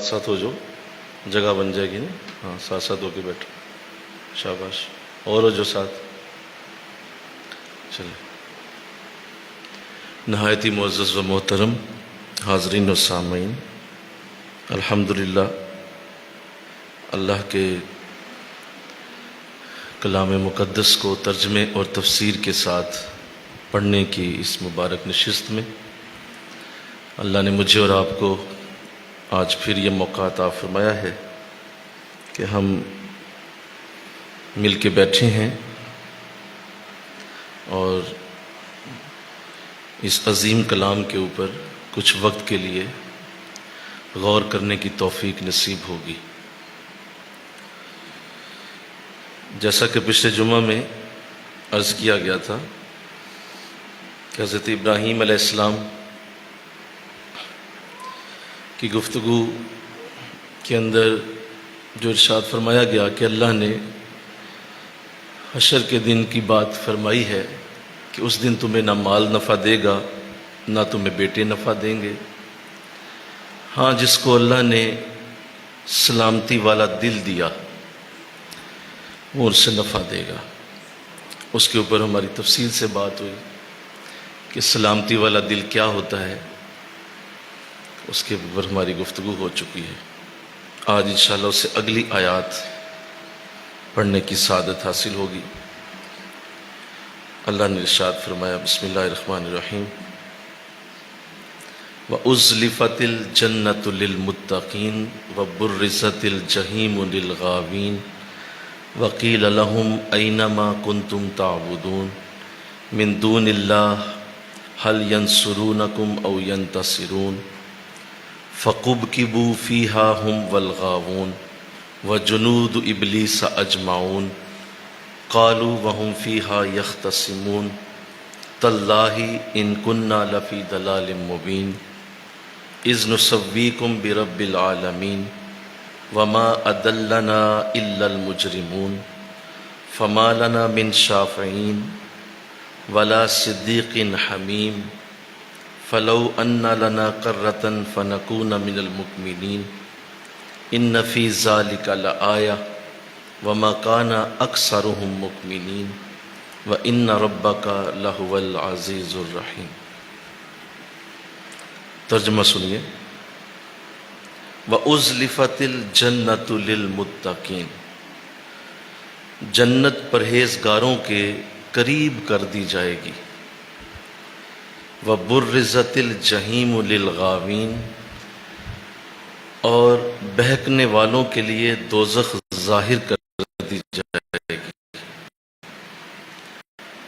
ساتھ ہو جو جگہ بن جائے گی نا. ہاں ساتھ ساتھ ہو کے بیٹھو. شاباش. اور ہو جو ساتھ. چلے. نہایت ہی معزز و محترم حاضرین و سامعین، الحمدللہ اللہ کے کلام مقدس کو ترجمے اور تفسیر کے ساتھ پڑھنے کی اس مبارک نشست میں اللہ نے مجھے اور آپ کو آج پھر یہ موقع عطا فرمایا ہے کہ ہم مل کے بیٹھے ہیں اور اس عظیم کلام کے اوپر کچھ وقت کے لیے غور کرنے کی توفیق نصیب ہوگی. جیسا کہ پچھلے جمعہ میں عرض کیا گیا تھا کہ حضرت ابراہیم علیہ السلام کی گفتگو کے اندر جو ارشاد فرمایا گیا کہ اللہ نے حشر کے دن کی بات فرمائی ہے کہ اس دن تمہیں نہ مال نفع دے گا نہ تمہیں بیٹے نفع دیں گے، ہاں جس کو اللہ نے سلامتی والا دل دیا وہ اس سے نفع دے گا. اس کے اوپر ہماری تفصیل سے بات ہوئی کہ سلامتی والا دل کیا ہوتا ہے، اس کے اوپر ہماری گفتگو ہو چکی ہے. آج انشاءاللہ اس سے اگلی آیات پڑھنے کی سعادت حاصل ہوگی. اللہ نے ارشاد فرمایا بسم اللہ الرحمن الرحیم وَأُزْلِفَتِ الْجَنَّةُ لِلْمُتَّقِينَ وَبُرِّزَتِ الْجَحِيمُ لِلْغَاوِينَ وَقِيلَ لَهُمْ أَيْنَ مَا كُنْتُمْ تَعْبُدُونَ مِن دُونِ اللَّهِ هَلْ يَنْصُرُونَكُمْ أَوْ يَنْتَصِرُونَ فَكُبْكِبُوا فِيهَا هُمْ وَالْغَاوُونَ وَجُنُودُ إِبْلِيسَ أَجْمَعُونَ قالوا وهم فيها يختصمون تالله إن كنا لفي ضلال مبين إذ نسويكم برب العالمين وما أضلنا إلا المجرمون فما لنا من شافعين ولا صديق حميم فلو أن لنا قرة فنكون من المؤمنين إن في ذلك لآية وَمَا كَانَ أَكْثَرُهُم مُؤْمِنِينَ وَإِنَّ رَبَّكَ لَهُوَ الْعَزِيزُ الرَّحِيمُ. ترجمہ سنیے. وَأُزْلِفَتِ الْجَنَّةُ لِلْمُتَّقِينَ، جنت پرہیزگاروں کے قریب کر دی جائے گی. وَبُرِّزَتِ الْجَحِيمُ لِلْغَاوِينَ، اور بہکنے والوں کے لیے دوزخ ظاہر کر دی جائے گی.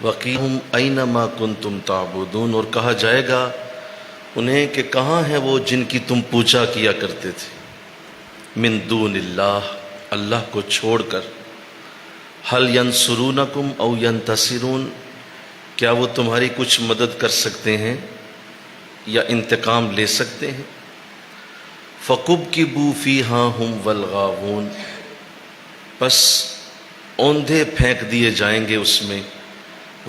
وَقِيلَ أَيْنَ مَا كُنْتُمْ تَعْبُدُونَ، اور کہا جائے گا انہیں کہ کہاں ہیں وہ جن کی تم پوجا کیا کرتے تھے. من دون اللہ، اللہ کو چھوڑ کر. هَلْ يَنْصُرُونَكُمْ أَوْ يَنْتَصِرُونَ، کیا وہ تمہاری کچھ مدد کر سکتے ہیں یا انتقام لے سکتے ہیں. فَكُبْكِبُوا فِيهَا هُمْ وَالْغَاوُونَ، پس اوندھے پھینک دیے جائیں گے اس میں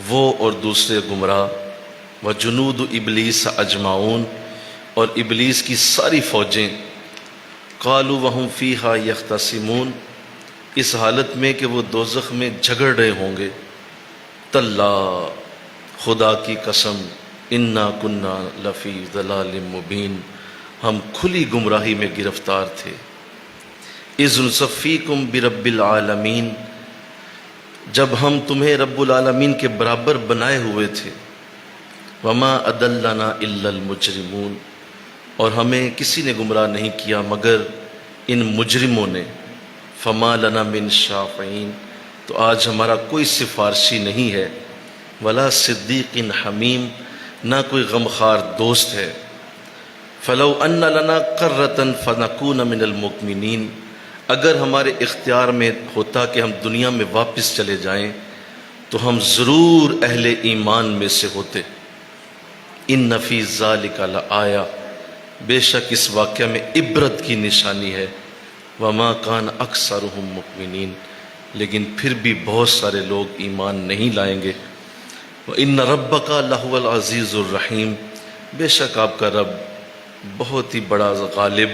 وہ اور دوسرے گمراہ. وَجُنُودُ إِبْلِيسَ أَجْمَعُونَ، اور ابلیس کی ساری فوجیں. قَالُوا وَهُمْ فِيهَا يَخْتَصِمُونَ، اس حالت میں کہ وہ دوزخ میں جھگڑ رہے ہوں گے. تَاللَّهِ، خدا کی قسم، إِنَّا كُنَّا لَفِي ضَلَالٍ مُبِينٍ، ہم کھلی گمراہی میں گرفتار تھے. اذ نصفیکم برب العالمین، جب ہم تمہیں رب العالمین کے برابر بنائے ہوئے تھے. وما اضلنا الا المجرمون، اور ہمیں کسی نے گمراہ نہیں کیا مگر ان مجرموں نے. فما لنا من شافعین، تو آج ہمارا کوئی سفارشی نہیں ہے. ولا صدیق حمیم، نہ کوئی غمخوار دوست ہے. فلو ان لنا قرة فنکون من المؤمنین، اگر ہمارے اختیار میں ہوتا کہ ہم دنیا میں واپس چلے جائیں تو ہم ضرور اہل ایمان میں سے ہوتے. ان فی ذلک لآیہ، بے شک اس واقعہ میں عبرت کی نشانی ہے. وما کان اکثرهم مؤمنین، لیکن پھر بھی بہت سارے لوگ ایمان نہیں لائیں گے. وان ربک لہو العزیز الرحیم، بے شک آپ کا رب بہت ہی بڑا غالب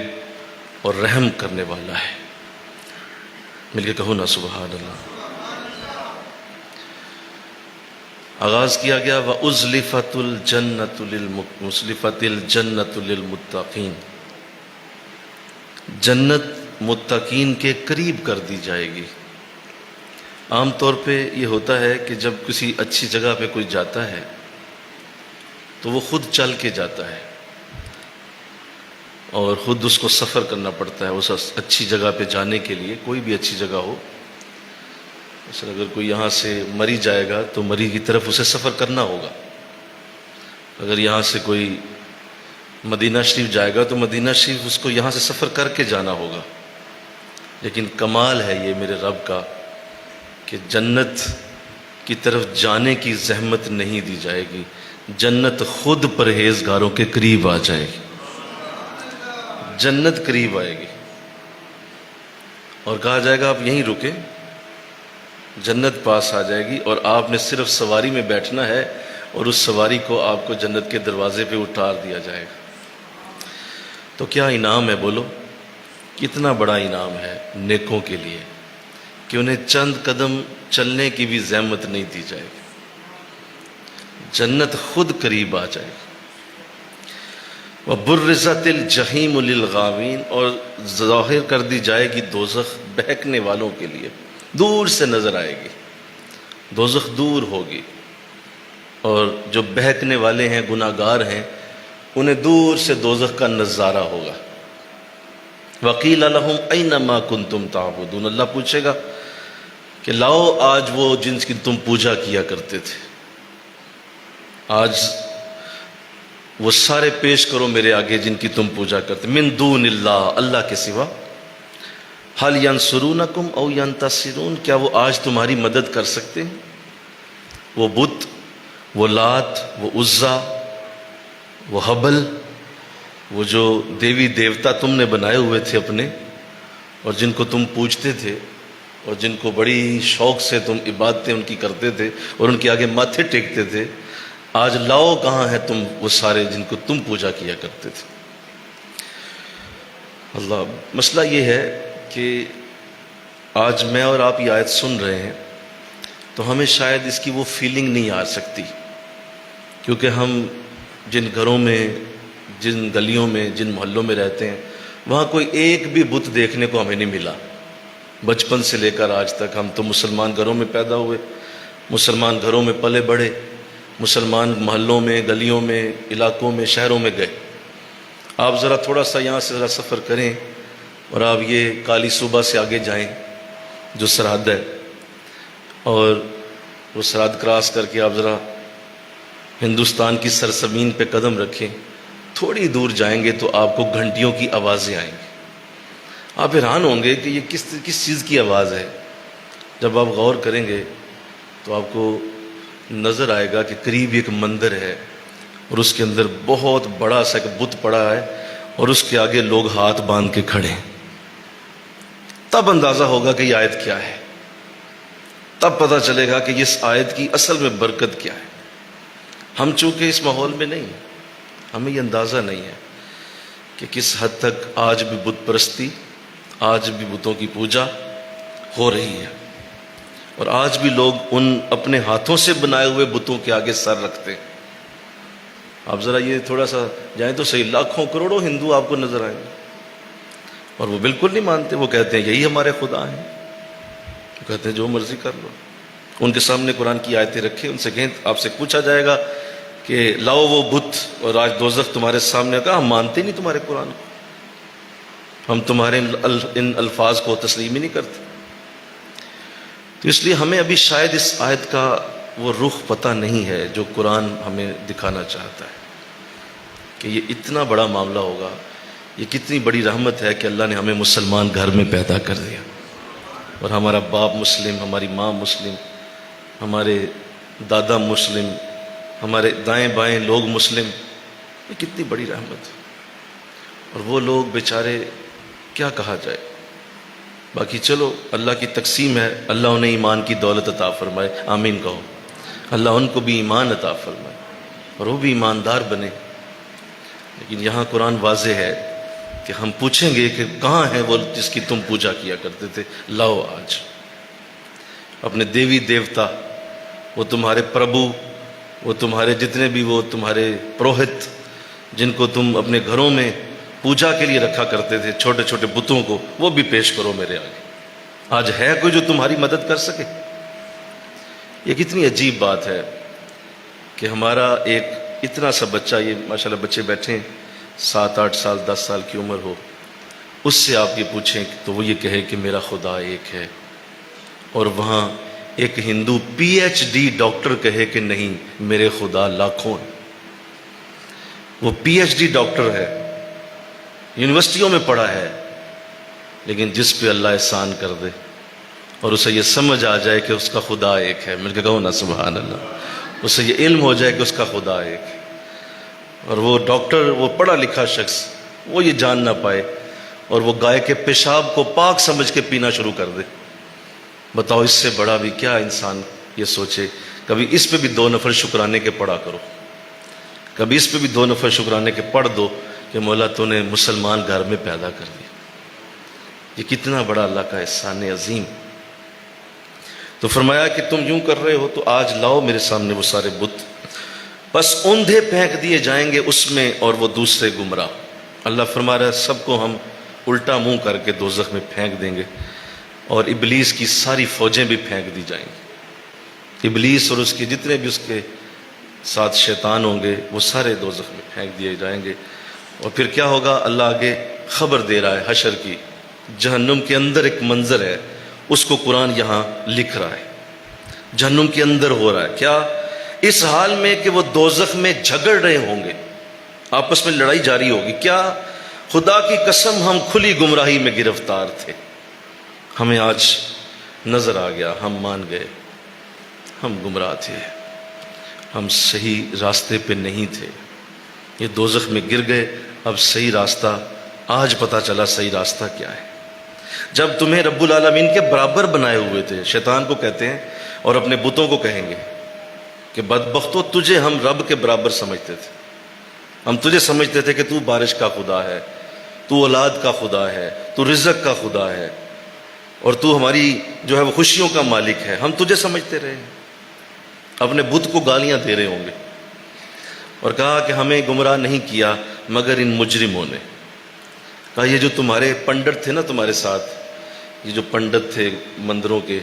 اور رحم کرنے والا ہے۔ مل کے کہو نا سبحان اللہ۔ آغاز کیا گیا وَأُزْلِفَتُ الْجَنَّةُ لِلْمُتَّقِينَ، جنت متقین کے قریب کر دی جائے گی۔ عام طور پہ یہ ہوتا ہے کہ جب کسی اچھی جگہ پہ کوئی جاتا ہے تو وہ خود چل کے جاتا ہے اور خود اس کو سفر کرنا پڑتا ہے اس اچھی جگہ پہ جانے کے لیے، کوئی بھی اچھی جگہ ہو۔ مثلا اگر کوئی یہاں سے مری جائے گا تو مری کی طرف اسے سفر کرنا ہوگا، اگر یہاں سے کوئی مدینہ شریف جائے گا تو مدینہ شریف اس کو یہاں سے سفر کر کے جانا ہوگا۔ لیکن کمال ہے یہ میرے رب کا کہ جنت کی طرف جانے کی زحمت نہیں دی جائے گی، جنت خود پرہیزگاروں کے قریب آ جائے گی، جنت قریب آئے گی اور کہا جائے گا آپ یہیں رکیں، جنت پاس آ جائے گی اور آپ نے صرف سواری میں بیٹھنا ہے اور اس سواری کو آپ کو جنت کے دروازے پہ اتار دیا جائے گا۔ تو کیا انعام ہے، بولو کتنا بڑا انعام ہے نیکوں کے لیے کہ انہیں چند قدم چلنے کی بھی زحمت نہیں دی جائے گی، جنت خود قریب آ جائے گی۔ وَبُرِّزَتِ الْجَحِيمُ لِلْغَاوِينَ، اور ظاہر کر دی جائے گی دوزخ بہکنے والوں کے لیے، دور سے نظر آئے گی، دوزخ دور ہوگی اور جو بہکنے والے ہیں گناہگار ہیں انہیں دور سے دوزخ کا نظارہ ہوگا۔ وَقِيلَ لَهُمْ أَيْنَ مَا كُنْتُمْ تَعْبُدُونَ، اللہ پوچھے گا کہ لاؤ آج وہ جن کی تم پوجا کیا کرتے تھے، آج وہ سارے پیش کرو میرے آگے جن کی تم پوجا کرتے، من دون اللہ، اللہ کے سوا۔ حل ینصرونکم او ینتصرون، کیا وہ آج تمہاری مدد کر سکتے ہیں؟ وہ بت، وہ لات، وہ عزا، وہ حبل، وہ جو دیوی دیوتا تم نے بنائے ہوئے تھے اپنے اور جن کو تم پوجتے تھے اور جن کو بڑی شوق سے تم عبادتیں ان کی کرتے تھے اور ان کے آگے ماتھے ٹیکتے تھے، آج لاؤ کہاں ہے تم وہ سارے جن کو تم پوجا کیا کرتے تھے۔ اللہ، مسئلہ یہ ہے کہ آج میں اور آپ یہ آیت سن رہے ہیں تو ہمیں شاید اس کی وہ فیلنگ نہیں آ سکتی، کیونکہ ہم جن گھروں میں، جن گلیوں میں، جن محلوں میں رہتے ہیں وہاں کوئی ایک بھی بت دیکھنے کو ہمیں نہیں ملا۔ بچپن سے لے کر آج تک ہم تو مسلمان گھروں میں پیدا ہوئے، مسلمان گھروں میں پلے بڑھے، مسلمان محلوں میں، گلیوں میں، علاقوں میں، شہروں میں گئے۔ آپ ذرا تھوڑا سا یہاں سے ذرا سفر کریں اور آپ یہ کالی صوبہ سے آگے جائیں جو سرحد ہے، اور وہ سرحد کراس کر کے آپ ذرا ہندوستان کی سرزمین پہ قدم رکھیں، تھوڑی دور جائیں گے تو آپ کو گھنٹیوں کی آوازیں آئیں گی۔ آپ حیران ہوں گے کہ یہ کس چیز کی آواز ہے۔ جب آپ غور کریں گے تو آپ کو نظر آئے گا کہ قریب ایک مندر ہے اور اس کے اندر بہت بڑا سا ایک بت پڑا ہے اور اس کے آگے لوگ ہاتھ باندھ کے کھڑے ہیں۔ تب اندازہ ہوگا کہ یہ آیت کیا ہے، تب پتہ چلے گا کہ اس آیت کی اصل میں برکت کیا ہے۔ ہم چونکہ اس ماحول میں نہیں ہیں، ہمیں یہ اندازہ نہیں ہے کہ کس حد تک آج بھی بت پرستی، آج بھی بتوں کی پوجا ہو رہی ہے اور آج بھی لوگ ان اپنے ہاتھوں سے بنائے ہوئے بتوں کے آگے سر رکھتے ہیں۔ آپ ذرا یہ تھوڑا سا جائیں تو صحیح، لاکھوں کروڑوں ہندو آپ کو نظر آئیں گے اور وہ بالکل نہیں مانتے، وہ کہتے ہیں یہی ہمارے خدا ہیں، وہ کہتے ہیں جو مرضی کر لو۔ ان کے سامنے قرآن کی آیتیں رکھیں، ان سے کہیں آپ سے پوچھا جائے گا کہ لاؤ وہ بت اور آج دوزخ تمہارے سامنے، کہا ہم مانتے نہیں تمہارے قرآن کو، ہم تمہارے ان الفاظ کو تسلیم ہی نہیں کرتے۔ تو اس لیے ہمیں ابھی شاید اس آیت کا وہ رخ پتہ نہیں ہے جو قرآن ہمیں دکھانا چاہتا ہے کہ یہ اتنا بڑا معاملہ ہوگا، یہ کتنی بڑی رحمت ہے کہ اللہ نے ہمیں مسلمان گھر میں پیدا کر دیا اور ہمارا باپ مسلم، ہماری ماں مسلم، ہمارے دادا مسلم، ہمارے دائیں بائیں لوگ مسلم، یہ کتنی بڑی رحمت ہے۔ اور وہ لوگ بیچارے کیا کہا جائے، باقی چلو اللہ کی تقسیم ہے، اللہ انہیں ایمان کی دولت عطا فرمائے، آمین کہو، اللہ ان کو بھی ایمان عطا فرمائے اور وہ بھی ایماندار بنے۔ لیکن یہاں قرآن واضح ہے کہ ہم پوچھیں گے کہ کہاں ہے وہ جس کی تم پوجا کیا کرتے تھے؟ لاؤ آج اپنے دیوی دیوتا، وہ تمہارے پربھو، وہ تمہارے جتنے بھی وہ تمہارے پروہت جن کو تم اپنے گھروں میں پوجا کے لیے رکھا کرتے تھے، چھوٹے چھوٹے بتوں کو، وہ بھی پیش کرو میرے آگے۔ آج ہے کوئی جو تمہاری مدد کر سکے؟ یہ کتنی عجیب بات ہے کہ ہمارا ایک اتنا سا بچہ، یہ ماشاءاللہ بچے بیٹھے ہیں 7 8 سال 10 سال کی عمر ہو، اس سے آپ یہ پوچھیں تو وہ یہ کہے کہ میرا خدا ایک ہے، اور وہاں ایک ہندو پی ایچ ڈی ڈاکٹر کہے کہ نہیں میرے خدا لاکھوں ہیں۔ وہ پی ایچ ڈی ڈاکٹر ہے، یونیورسٹیوں میں پڑھا ہے، لیکن جس پہ اللہ احسان کر دے اور اسے یہ سمجھ آ جائے کہ اس کا خدا ایک ہے، مل کے کہو نا سبحان اللہ، اسے یہ علم ہو جائے کہ اس کا خدا ایک ہے، اور وہ ڈاکٹر، وہ پڑھا لکھا شخص، وہ یہ جان نہ پائے اور وہ گائے کے پیشاب کو پاک سمجھ کے پینا شروع کر دے، بتاؤ اس سے بڑا بھی کیا انسان یہ سوچے؟ کبھی اس پہ بھی 2 نفر شکرانے کے پڑھا کرو، کبھی اس پہ بھی 2 نفر شکرانے کے پڑھ دو کہ مولا تو نے مسلمان گھر میں پیدا کر دیا۔ یہ کتنا بڑا اللہ کا احسان عظیم۔ تو فرمایا کہ تم یوں کر رہے ہو تو آج لاؤ میرے سامنے وہ سارے بت، بس اوندھے پھینک دیے جائیں گے اس میں اور وہ دوسرے گمراہ۔ اللہ فرما رہا ہے سب کو ہم الٹا منہ کر کے دوزخ میں پھینک دیں گے، اور ابلیس کی ساری فوجیں بھی پھینک دی جائیں گی۔ ابلیس اور اس کے جتنے بھی اس کے ساتھ شیطان ہوں گے وہ سارے دوزخ میں پھینک دیے جائیں گے۔ اور پھر کیا ہوگا؟ اللہ آگے خبر دے رہا ہے حشر کی، جہنم کے اندر ایک منظر ہے، اس کو قرآن یہاں لکھ رہا ہے۔ جہنم کے اندر ہو رہا ہے کیا؟ اس حال میں کہ وہ دوزخ میں جھگڑ رہے ہوں گے، آپس میں لڑائی جاری ہوگی۔ کیا؟ خدا کی قسم ہم کھلی گمراہی میں گرفتار تھے، ہمیں آج نظر آ گیا، ہم مان گئے، ہم گمراہ تھے، ہم صحیح راستے پہ نہیں تھے، یہ دوزخ میں گر گئے۔ اب صحیح راستہ آج پتہ چلا، صحیح راستہ کیا ہے۔ جب تمہیں رب العالمین کے برابر بنائے ہوئے تھے، شیطان کو کہتے ہیں اور اپنے بتوں کو کہیں گے کہ بدبختو تجھے ہم رب کے برابر سمجھتے تھے، ہم تجھے سمجھتے تھے کہ تو بارش کا خدا ہے، تو اولاد کا خدا ہے، تو رزق کا خدا ہے، اور تو ہماری جو ہے وہ خوشیوں کا مالک ہے، ہم تجھے سمجھتے رہے۔ اپنے بت کو گالیاں دے رہے ہوں گے اور کہا کہ ہمیں گمراہ نہیں کیا مگر ان مجرموں نے۔ کہا یہ جو تمہارے پنڈت تھے نا تمہارے ساتھ، یہ جو پنڈت تھے مندروں کے،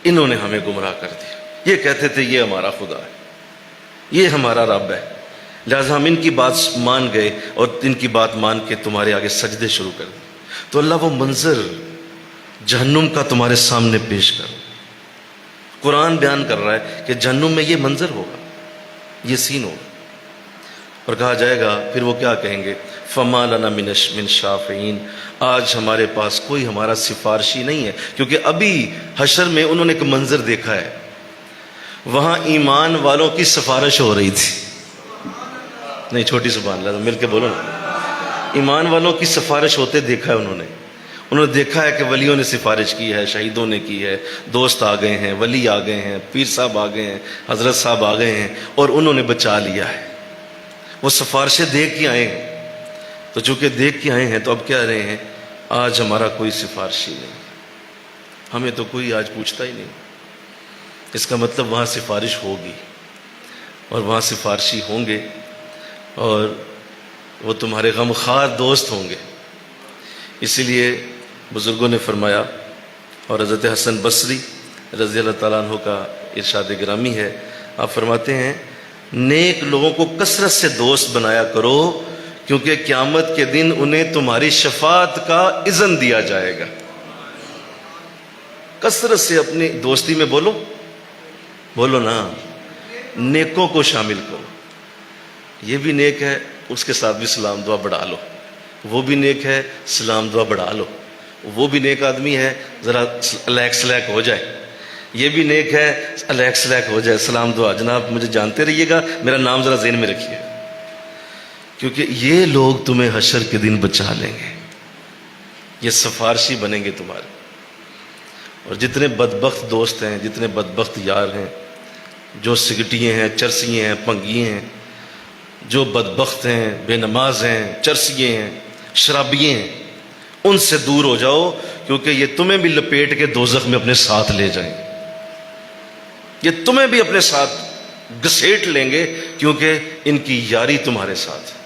انہوں نے ہمیں گمراہ کر دیا، یہ کہتے تھے یہ ہمارا خدا ہے، یہ ہمارا رب ہے، لہٰذا ہم ان کی بات مان گئے اور ان کی بات مان کے تمہارے آگے سجدے شروع کر دیے۔ تو اللہ وہ منظر جہنم کا تمہارے سامنے پیش کر، قرآن بیان کر رہا ہے کہ جہنم میں یہ منظر ہوگا، یہ سین ہوگا، اور کہا جائے گا پھر وہ کیا کہیں گے؟ فما لنا من شافعین، آج ہمارے پاس کوئی ہمارا سفارشی نہیں ہے، کیونکہ ابھی حشر میں انہوں نے ایک منظر دیکھا ہے، وہاں ایمان والوں کی سفارش ہو رہی تھی۔ نہیں چھوٹی سبحان اللہ، مل کے بولو نا، ایمان والوں کی سفارش ہوتے دیکھا ہے انہوں نے دیکھا ہے کہ ولیوں نے سفارش کی ہے، شہیدوں نے کی ہے، دوست آ گئے ہیں، ولی آ گئے ہیں، پیر صاحب آ گئے ہیں، حضرت صاحب آ گئے ہیں، اور انہوں نے بچا لیا ہے۔ وہ سفارشیں دیکھ کے آئے ہیں، تو چونکہ دیکھ کے آئے ہیں تو اب کہہ رہے ہیں آج ہمارا کوئی سفارشی نہیں، ہمیں تو کوئی آج پوچھتا ہی نہیں۔ اس کا مطلب وہاں سفارش ہوگی اور وہاں سفارشی ہوں گے، اور وہ تمہارے غمخوار دوست ہوں گے۔ اسی لیے بزرگوں نے فرمایا، اور حضرت حسن بصری رضی اللہ تعالیٰ عنہ کا ارشاد گرامی ہے، آپ فرماتے ہیں نیک لوگوں کو کثرت سے دوست بنایا کرو، کیونکہ قیامت کے دن انہیں تمہاری شفاعت کا اذن دیا جائے گا۔ کثرت سے اپنی دوستی میں بولو نا، نیکوں کو شامل کرو، یہ بھی نیک ہے اس کے ساتھ بھی سلام دعا بڑھا لو، وہ بھی نیک ہے سلام دعا بڑھا لو، وہ بھی نیک آدمی ہے ذرا الیک سلیک ہو جائے، یہ بھی نیک ہے الیک سلیک ہو جائے، سلام دعا جناب مجھے جانتے رہیے گا، میرا نام ذرا ذہن میں رکھیے، کیونکہ یہ لوگ تمہیں حشر کے دن بچا لیں گے، یہ سفارشی بنیں گے تمہارے۔ اور جتنے بدبخت دوست ہیں، جتنے بدبخت یار ہیں، جو سگٹیے ہیں، چرسیے ہیں، پنگیے ہیں، جو بدبخت ہیں، بے نماز ہیں، چرسیے ہیں، شرابیے ہیں، ان سے دور ہو جاؤ، کیونکہ یہ تمہیں بھی لپیٹ کے دوزخ میں اپنے ساتھ لے جائیں گے، یہ تمہیں بھی اپنے ساتھ گھسیٹ لیں گے، کیونکہ ان کی یاری تمہارے ساتھ ہے۔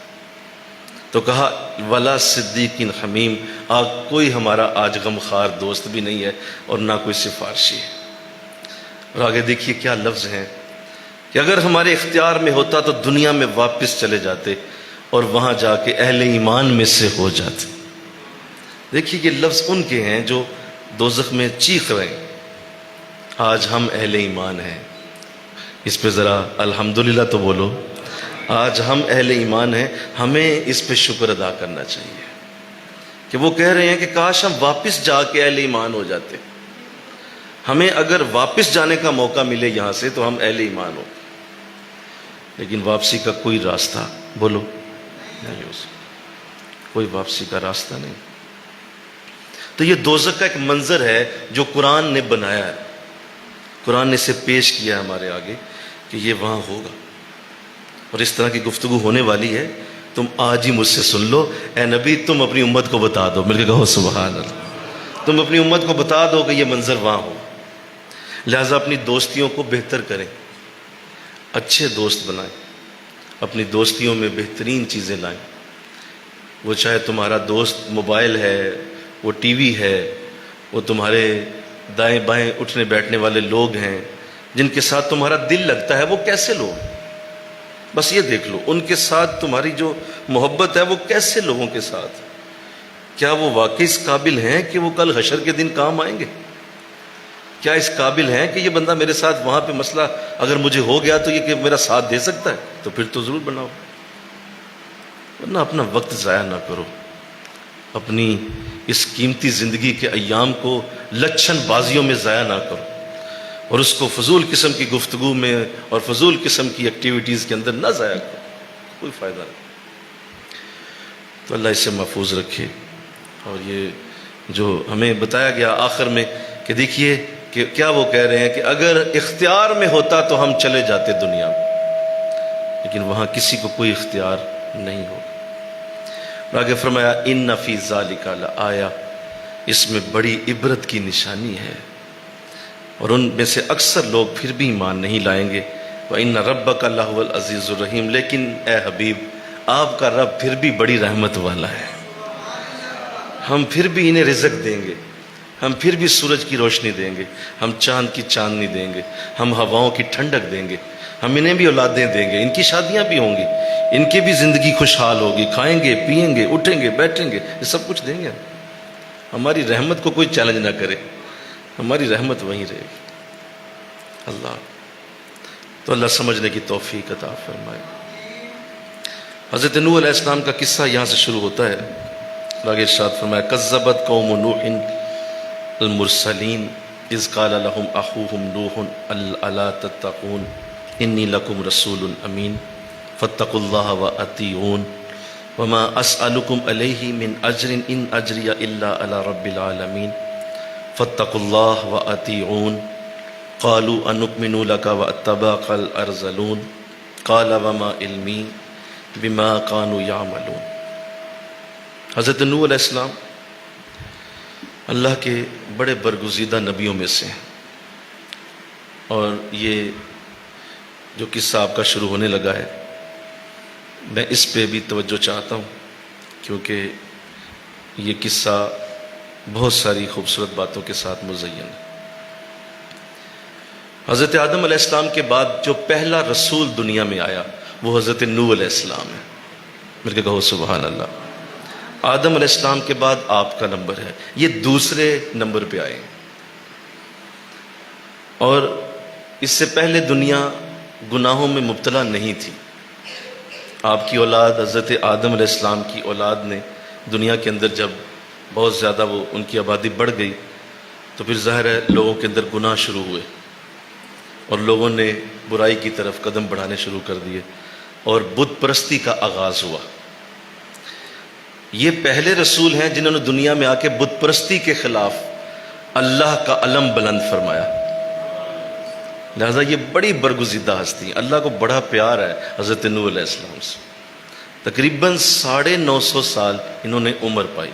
تو کہا ولا صدیق حمیم، کوئی ہمارا آج غمخوار دوست بھی نہیں ہے اور نہ کوئی سفارشی ہے۔ اور آگے دیکھیے کیا لفظ ہیں کہ اگر ہمارے اختیار میں ہوتا تو دنیا میں واپس چلے جاتے اور وہاں جا کے اہل ایمان میں سے ہو جاتے۔ دیکھیے یہ لفظ ان کے ہیں جو دوزخ میں چیخ رہے ہیں، آج ہم اہل ایمان ہیں، اس پہ ذرا الحمدللہ تو بولو۔ آج ہم اہل ایمان ہیں، ہمیں اس پہ شکر ادا کرنا چاہیے کہ وہ کہہ رہے ہیں کہ کاش ہم واپس جا کے اہل ایمان ہو جاتے، ہمیں اگر واپس جانے کا موقع ملے یہاں سے تو ہم اہل ایمان ہو، لیکن واپسی کا کوئی راستہ بولو نہیں، ہو کوئی واپسی کا راستہ نہیں۔ تو یہ دوزخ کا ایک منظر ہے جو قرآن نے بنایا ہے، قرآن نے اسے پیش کیا ہمارے آگے کہ یہ وہاں ہوگا، اور اس طرح کی گفتگو ہونے والی ہے۔ تم آج ہی مجھ سے سن لو، اے نبی تم اپنی امت کو بتا دو، مل کے کہو سبحان اللہ، تم اپنی امت کو بتا دو کہ یہ منظر وہاں ہو۔ لہٰذا اپنی دوستیوں کو بہتر کریں، اچھے دوست بنائیں، اپنی دوستیوں میں بہترین چیزیں لائیں۔ وہ چاہے تمہارا دوست موبائل ہے، وہ ٹی وی ہے، وہ تمہارے دائیں بائیں اٹھنے بیٹھنے والے لوگ ہیں جن کے ساتھ تمہارا دل لگتا ہے، وہ کیسے لوگ، بس یہ دیکھ لو ان کے ساتھ تمہاری جو محبت ہے وہ کیسے لوگوں کے ساتھ، کیا وہ واقعی اس قابل ہیں کہ وہ کل حشر کے دن کام آئیں گے؟ کیا اس قابل ہیں کہ یہ بندہ میرے ساتھ وہاں پہ مسئلہ اگر مجھے ہو گیا تو یہ کہ میرا ساتھ دے سکتا ہے؟ تو پھر تو ضرور بناؤ، ورنہ اپنا وقت ضائع نہ کرو، اپنی اس قیمتی زندگی کے ایام کو لچھن بازیوں میں ضائع نہ کرو، اور اس کو فضول قسم کی گفتگو میں اور فضول قسم کی ایکٹیویٹیز کے اندر نہ ضائع کرو، کوئی فائدہ نہیں۔ تو اللہ اسے محفوظ رکھے۔ اور یہ جو ہمیں بتایا گیا آخر میں کہ دیکھیے کہ کیا وہ کہہ رہے ہیں کہ اگر اختیار میں ہوتا تو ہم چلے جاتے دنیا میں، لیکن وہاں کسی کو کوئی اختیار نہیں ہوگا۔ اور آگے فرمایا ان فی ذالک لآیہ، اس میں بڑی عبرت کی نشانی ہے، اور ان میں سے اکثر لوگ پھر بھی ایمان نہیں لائیں گے۔ وَإِنَّ رَبَّكَ لَهُوَ الْعَزِيزُ الرَّحِيمُ، لیکن اے حبیب آپ کا رب پھر بھی بڑی رحمت والا ہے، ہم پھر بھی انہیں رزق دیں گے، ہم پھر بھی سورج کی روشنی دیں گے، ہم چاند کی چاندنی دیں گے، ہم ہواؤں کی ٹھنڈک دیں گے، ہم انہیں بھی اولادیں دیں گے، ان کی شادیاں بھی ہوں گی، ان کی بھی زندگی خوشحال ہوگی، کھائیں گے پئیں گے اٹھیں گے بیٹھیں گے، یہ سب کچھ دیں گے۔ ہماری رحمت کو کوئی چیلنج نہ کرے، ہماری رحمت وہیں رہے گی۔ اللہ تو اللہ سمجھنے کی توفیق عطا فرمائے۔ حضرت نوح علیہ السلام کا قصہ یہاں سے شروع ہوتا ہے، آگے ارشاد فرمایا کذبت قوم نوح المرسلین اذ قال لهم اخوهم نوح الا تتقون انی لکم رسول امین فاتقوا اللہ واطیعون وما اسألکم علیہ من اجر ان اجری الا علی رب العالمین فاتقوا اللہ واطیعون قالوا انؤمن لک واتبعک الارذلون قال وما علمی بما كانوا يعملون۔ حضرت نوح علیہ السلام اللہ کے بڑے برگزیدہ نبیوں میں سے ہیں، اور یہ جو قصہ آپ کا شروع ہونے لگا ہے میں اس پہ بھی توجہ چاہتا ہوں، کیونکہ یہ قصہ بہت ساری خوبصورت باتوں کے ساتھ مزین ہے۔ حضرت آدم علیہ السلام کے بعد جو پہلا رسول دنیا میں آیا وہ حضرت نوح علیہ السلام ہے، مل کے کہو سبحان اللہ۔ آدم علیہ السلام کے بعد آپ کا نمبر ہے، یہ دوسرے نمبر پہ آئے، اور اس سے پہلے دنیا گناہوں میں مبتلا نہیں تھی۔ آپ کی اولاد حضرت آدم علیہ السلام کی اولاد نے دنیا کے اندر جب بہت زیادہ وہ ان کی آبادی بڑھ گئی تو پھر ظاہر ہے لوگوں کے اندر گناہ شروع ہوئے، اور لوگوں نے برائی کی طرف قدم بڑھانے شروع کر دیے، اور بت پرستی کا آغاز ہوا۔ یہ پہلے رسول ہیں جنہوں نے دنیا میں آ کے بت پرستی کے خلاف اللہ کا علم بلند فرمایا، لہذا یہ بڑی برگزیدہ ہستی ہیں، اللہ کو بڑا پیار ہے حضرت نوح علیہ السلام سے۔ تقریباً 950 سال انہوں نے عمر پائی،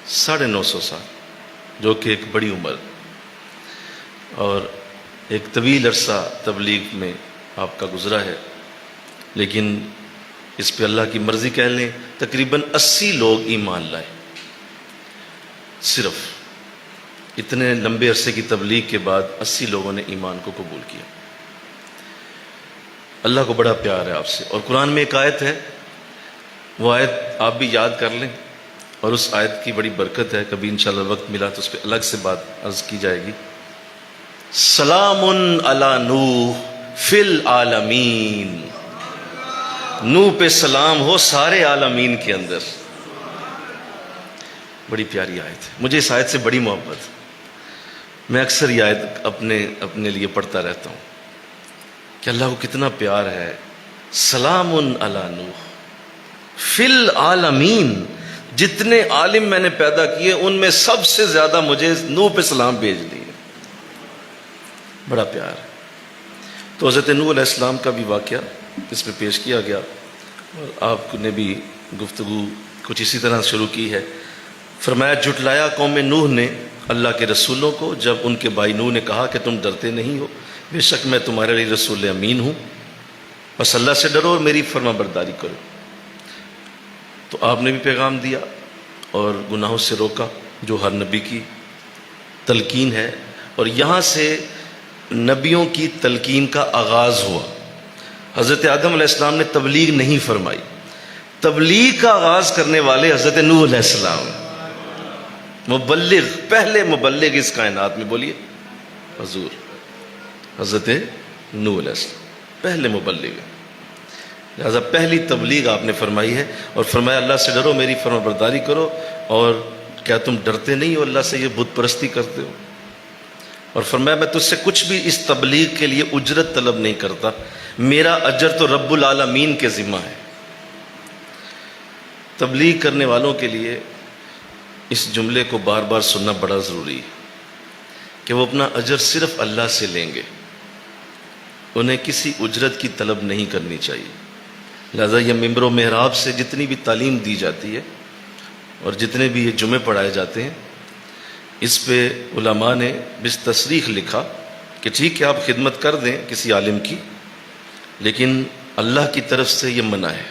950 سال، جو کہ ایک بڑی عمر اور ایک طویل عرصہ تبلیغ میں آپ کا گزرا ہے. لیکن اس پہ اللہ کی مرضی کہہ لیں، تقریباً 80 لوگ ایمان لائے. صرف اتنے لمبے عرصے کی تبلیغ کے بعد 80 لوگوں نے ایمان کو قبول کیا. اللہ کو بڑا پیار ہے آپ سے. اور قرآن میں ایک آیت ہے، وہ آیت آپ بھی یاد کر لیں، اور اس آیت کی بڑی برکت ہے، کبھی انشاءاللہ وقت ملا تو اس پہ الگ سے بات عرض کی جائے گی. سلام علی نوح فی العالمین، نوح پہ سلام ہو سارے عالمین کے اندر. بڑی پیاری آیت ہے، مجھے اس آیت سے بڑی محبت ہے. میں اکثر یہ آیت اپنے لیے پڑھتا رہتا ہوں کہ اللہ کو کتنا پیار ہے. سلام علی نوح فی العالمین، جتنے عالم میں نے پیدا کیے ان میں سب سے زیادہ مجھے نوح پہ سلام بھیج دیے. بڑا پیار ہے. تو حضرت نوح علیہ السلام کا بھی واقعہ اس میں پیش کیا گیا، اور آپ نے بھی گفتگو کچھ اسی طرح شروع کی ہے. فرمایا جھٹلایا قوم نوح نے اللہ کے رسولوں کو جب ان کے بھائی نوح نے کہا کہ تم ڈرتے نہیں ہو، بے شک میں تمہارے لیے رسول امین ہوں، بس اللہ سے ڈرو اور میری فرما برداری کرو. تو آپ نے بھی پیغام دیا اور گناہوں سے روکا، جو ہر نبی کی تلقین ہے. اور یہاں سے نبیوں کی تلقین کا آغاز ہوا. حضرت آدم علیہ السلام نے تبلیغ نہیں فرمائی، تبلیغ کا آغاز کرنے والے حضرت نوح علیہ السلام، مبلغ، پہلے مبلغ اس کائنات میں. بولیے حضور حضرت نوح علیہ السلام پہلے مبلغ ہیں. لہذا پہلی تبلیغ آپ نے فرمائی ہے، اور فرمایا اللہ سے ڈرو میری فرما برداری کرو. اور کیا تم ڈرتے نہیں ہو اللہ سے، یہ بت پرستی کرتے ہو؟ اور فرمایا میں تجھ سے کچھ بھی اس تبلیغ کے لیے اجرت طلب نہیں کرتا، میرا اجر تو رب العالمین کے ذمہ ہے. تبلیغ کرنے والوں کے لیے اس جملے کو بار بار سننا بڑا ضروری ہے کہ وہ اپنا اجر صرف اللہ سے لیں گے، انہیں کسی اجرت کی طلب نہیں کرنی چاہیے. لہذا یہ ممبر و محراب سے جتنی بھی تعلیم دی جاتی ہے اور جتنے بھی یہ جمعے پڑھائے جاتے ہیں، اس پہ علماء نے بس تصریح لکھا کہ ٹھیک ہے آپ خدمت کر دیں کسی عالم کی، لیکن اللہ کی طرف سے یہ منع ہے.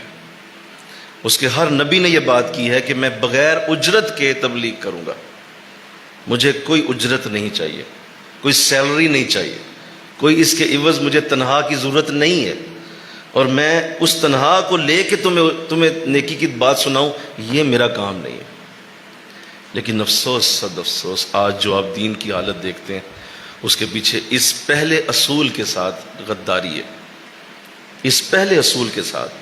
اس کے ہر نبی نے یہ بات کی ہے کہ میں بغیر اجرت کے تبلیغ کروں گا، مجھے کوئی اجرت نہیں چاہیے، کوئی سیلری نہیں چاہیے، کوئی اس کے عوض مجھے تنہا کی ضرورت نہیں ہے، اور میں اس تنہا کو لے کے تمہیں نیکی کی بات سناؤں، یہ میرا کام نہیں ہے. لیکن افسوس، صد افسوس، آج جو آپ دین کی حالت دیکھتے ہیں اس کے پیچھے اس پہلے اصول کے ساتھ غداری ہے. اس پہلے اصول کے ساتھ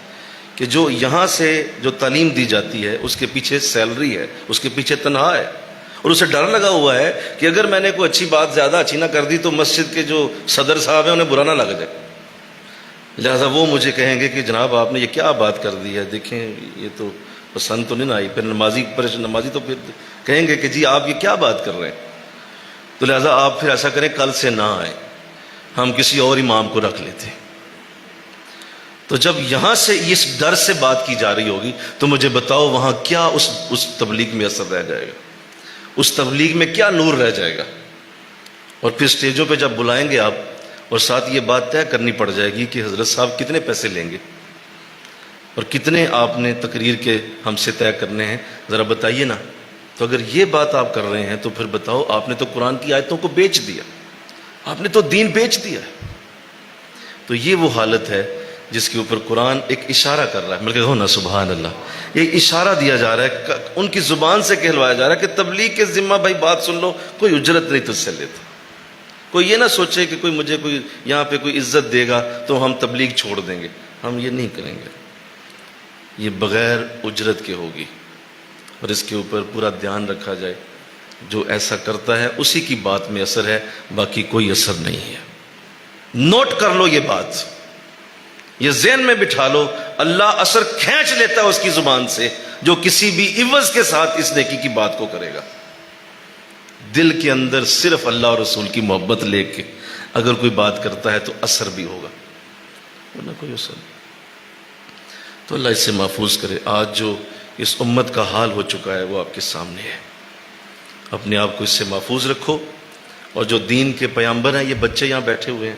کہ جو یہاں سے جو تعلیم دی جاتی ہے اس کے پیچھے سیلری ہے، اس کے پیچھے تنہا ہے، اور اسے ڈر لگا ہوا ہے کہ اگر میں نے کوئی اچھی بات زیادہ اچھی نہ کر دی تو مسجد کے جو صدر صاحب ہیں انہیں برا نہ لگ جائے. لہذا وہ مجھے کہیں گے کہ جناب آپ نے یہ کیا بات کر دی ہے، دیکھیں یہ تو پسند تو نہیں نہ آئی. پھر نمازی تو پھر کہیں گے کہ جی آپ یہ کیا بات کر رہے ہیں. تو لہذا آپ پھر ایسا کریں کل سے نہ آئیں، ہم کسی اور امام کو رکھ لیتے. تو جب یہاں سے اس ڈر سے بات کی جا رہی ہوگی تو مجھے بتاؤ وہاں کیا اس تبلیغ میں اثر رہ جائے گا، اس تبلیغ میں کیا نور رہ جائے گا. اور پھر اسٹیجوں پہ جب بلائیں گے آپ، اور ساتھ یہ بات طے کرنی پڑ جائے گی کہ حضرت صاحب کتنے پیسے لیں گے اور کتنے آپ نے تقریر کے ہم سے طے کرنے ہیں، ذرا بتائیے نا. تو اگر یہ بات آپ کر رہے ہیں تو پھر بتاؤ آپ نے تو قرآن کی آیتوں کو بیچ دیا، آپ نے تو دین بیچ دیا. تو یہ وہ حالت ہے جس کے اوپر قرآن ایک اشارہ کر رہا ہے. مل کے کہو نا سبحان اللہ. ایک اشارہ دیا جا رہا ہے، ان کی زبان سے کہلوایا جا رہا ہے کہ تبلیغ کے ذمہ بھائی بات سن لو، کوئی اجرت نہیں تجھ سے لیتا. کوئی یہ نہ سوچے کہ کوئی مجھے کوئی یہاں پہ کوئی عزت دے گا تو ہم تبلیغ چھوڑ دیں گے، ہم یہ نہیں کریں گے. یہ بغیر اجرت کے ہوگی، اور اس کے اوپر پورا دھیان رکھا جائے. جو ایسا کرتا ہے اسی کی بات میں اثر ہے، باقی کوئی اثر نہیں ہے. نوٹ کر لو یہ بات، یہ ذہن میں بٹھا لو. اللہ اثر کھینچ لیتا ہے اس کی زبان سے جو کسی بھی عوض کے ساتھ اس نیکی کی بات کو کرے گا. دل کے اندر صرف اللہ اور رسول کی محبت لے کے اگر کوئی بات کرتا ہے تو اثر بھی ہوگا، ورنہ کوئی اثر نہیں. تو اللہ اس سے محفوظ کرے۔ آج جو اس امت کا حال ہو چکا ہے وہ آپ کے سامنے ہے، اپنے آپ کو اس سے محفوظ رکھو۔ اور جو دین کے پیامبر ہیں، یہ بچے یہاں بیٹھے ہوئے ہیں،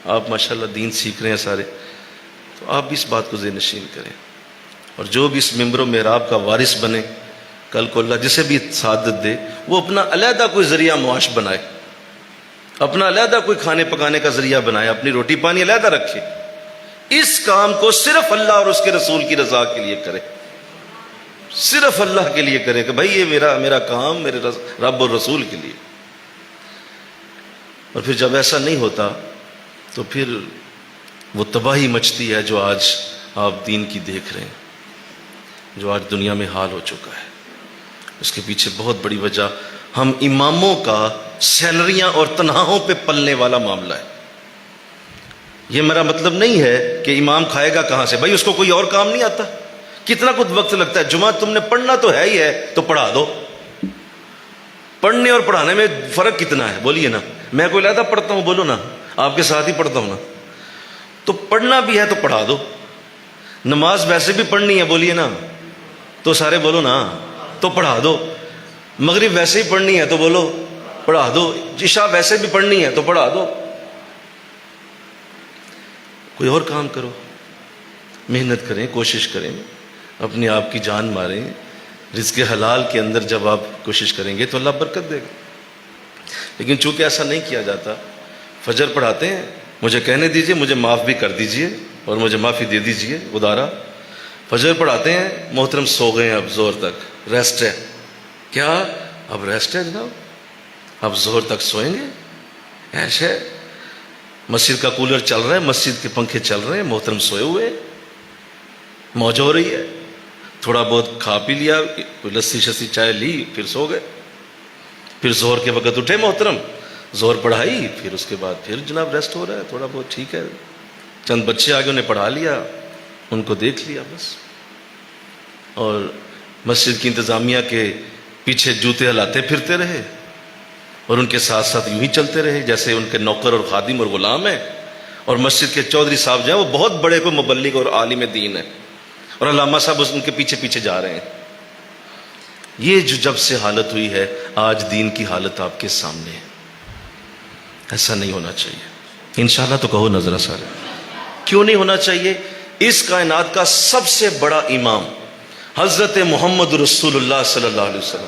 آپ ماشاءاللہ دین سیکھ رہے ہیں سارے، تو آپ بھی اس بات کو ذہن نشین کریں، اور جو بھی اس منبر و محراب کا وارث بنے، کل کو اللہ جسے بھی سعادت دے، وہ اپنا علیحدہ کوئی ذریعہ معاش بنائے، اپنا علیحدہ کوئی کھانے پکانے کا ذریعہ بنائے، اپنی روٹی پانی علیحدہ رکھے، اس کام کو صرف اللہ اور اس کے رسول کی رضا کے لیے کرے، صرف اللہ کے لیے کرے کہ بھائی یہ میرا کام میرے رب اور رسول کے لیے۔ اور پھر جب ایسا نہیں ہوتا تو پھر وہ تباہی مچتی ہے جو آج آپ دین کی دیکھ رہے ہیں، جو آج دنیا میں حال ہو چکا ہے۔ اس کے پیچھے بہت بڑی وجہ ہم اماموں کا سیلریاں اور تنخواہوں پہ پلنے والا معاملہ ہے۔ یہ میرا مطلب نہیں ہے کہ امام کھائے گا کہاں سے، بھائی اس کو کوئی اور کام نہیں آتا، کتنا کچھ وقت لگتا ہے، جمعہ تم نے پڑھنا تو ہے ہی ہے تو پڑھا دو۔ پڑھنے اور پڑھانے میں فرق کتنا ہے بولیے نا، میں کوئی علیحدہ پڑھتا ہوں بولو نا، آپ کے ساتھ ہی پڑھتا ہوں نا، تو پڑھنا بھی ہے تو پڑھا دو۔ نماز ویسے بھی پڑھنی ہے بولیے نا، تو سارے بولو نا، تو پڑھا دو۔ مغرب ویسے ہی پڑھنی ہے تو بولو پڑھا دو۔ عشاء ویسے بھی پڑھنی ہے تو پڑھا دو۔ کوئی اور کام کرو، محنت کریں، کوشش کریں، اپنے آپ کی جان ماریں، رزق حلال کے اندر جب آپ کوشش کریں گے تو اللہ برکت دے گا۔ لیکن چونکہ ایسا نہیں کیا جاتا، فجر پڑھاتے ہیں، مجھے کہنے دیجئے، مجھے معاف بھی کر دیجئے اور مجھے معافی دے دیجئے ادارہ، فجر پڑھاتے ہیں، محترم سو گئے ہیں، اب زور تک ریسٹ ہے، کیا اب ریسٹ ہے جناب، اب زور تک سوئیں گے، ایش ہے، مسجد کا کولر چل رہا ہے، مسجد کے پنکھے چل رہے ہیں، محترم سوئے ہوئے، موج ہو رہی ہے، تھوڑا بہت کھا پی لیا، کوئی لسی شسی چائے لی، پھر سو گئے، پھر زہر کے وقت اٹھے محترم، زہر پڑھائی، پھر اس کے بعد پھر جناب ریسٹ ہو رہا ہے، تھوڑا بہت ٹھیک ہے، چند بچے آگے انہیں پڑھا لیا، ان کو دیکھ لیا بس، اور مسجد کی انتظامیہ کے پیچھے جوتے ہلاتے پھرتے رہے اور ان کے ساتھ ساتھ یوں ہی چلتے رہے جیسے ان کے نوکر اور خادم اور غلام ہیں، اور مسجد کے چودھری صاحب جو ہیں وہ بہت بڑے کوئی مبلغ اور عالم دین ہیں، اور علامہ صاحب ان کے پیچھے پیچھے جا رہے ہیں۔ یہ جو جب سے حالت ہوئی ہے، آج دین کی حالت آپ کے سامنے ہے، ایسا نہیں ہونا چاہیے، انشاءاللہ تو کہو نظرہ سارے، کیوں نہیں ہونا چاہیے؟ اس کائنات کا سب سے بڑا امام حضرت محمد رسول اللہ صلی اللہ علیہ وسلم،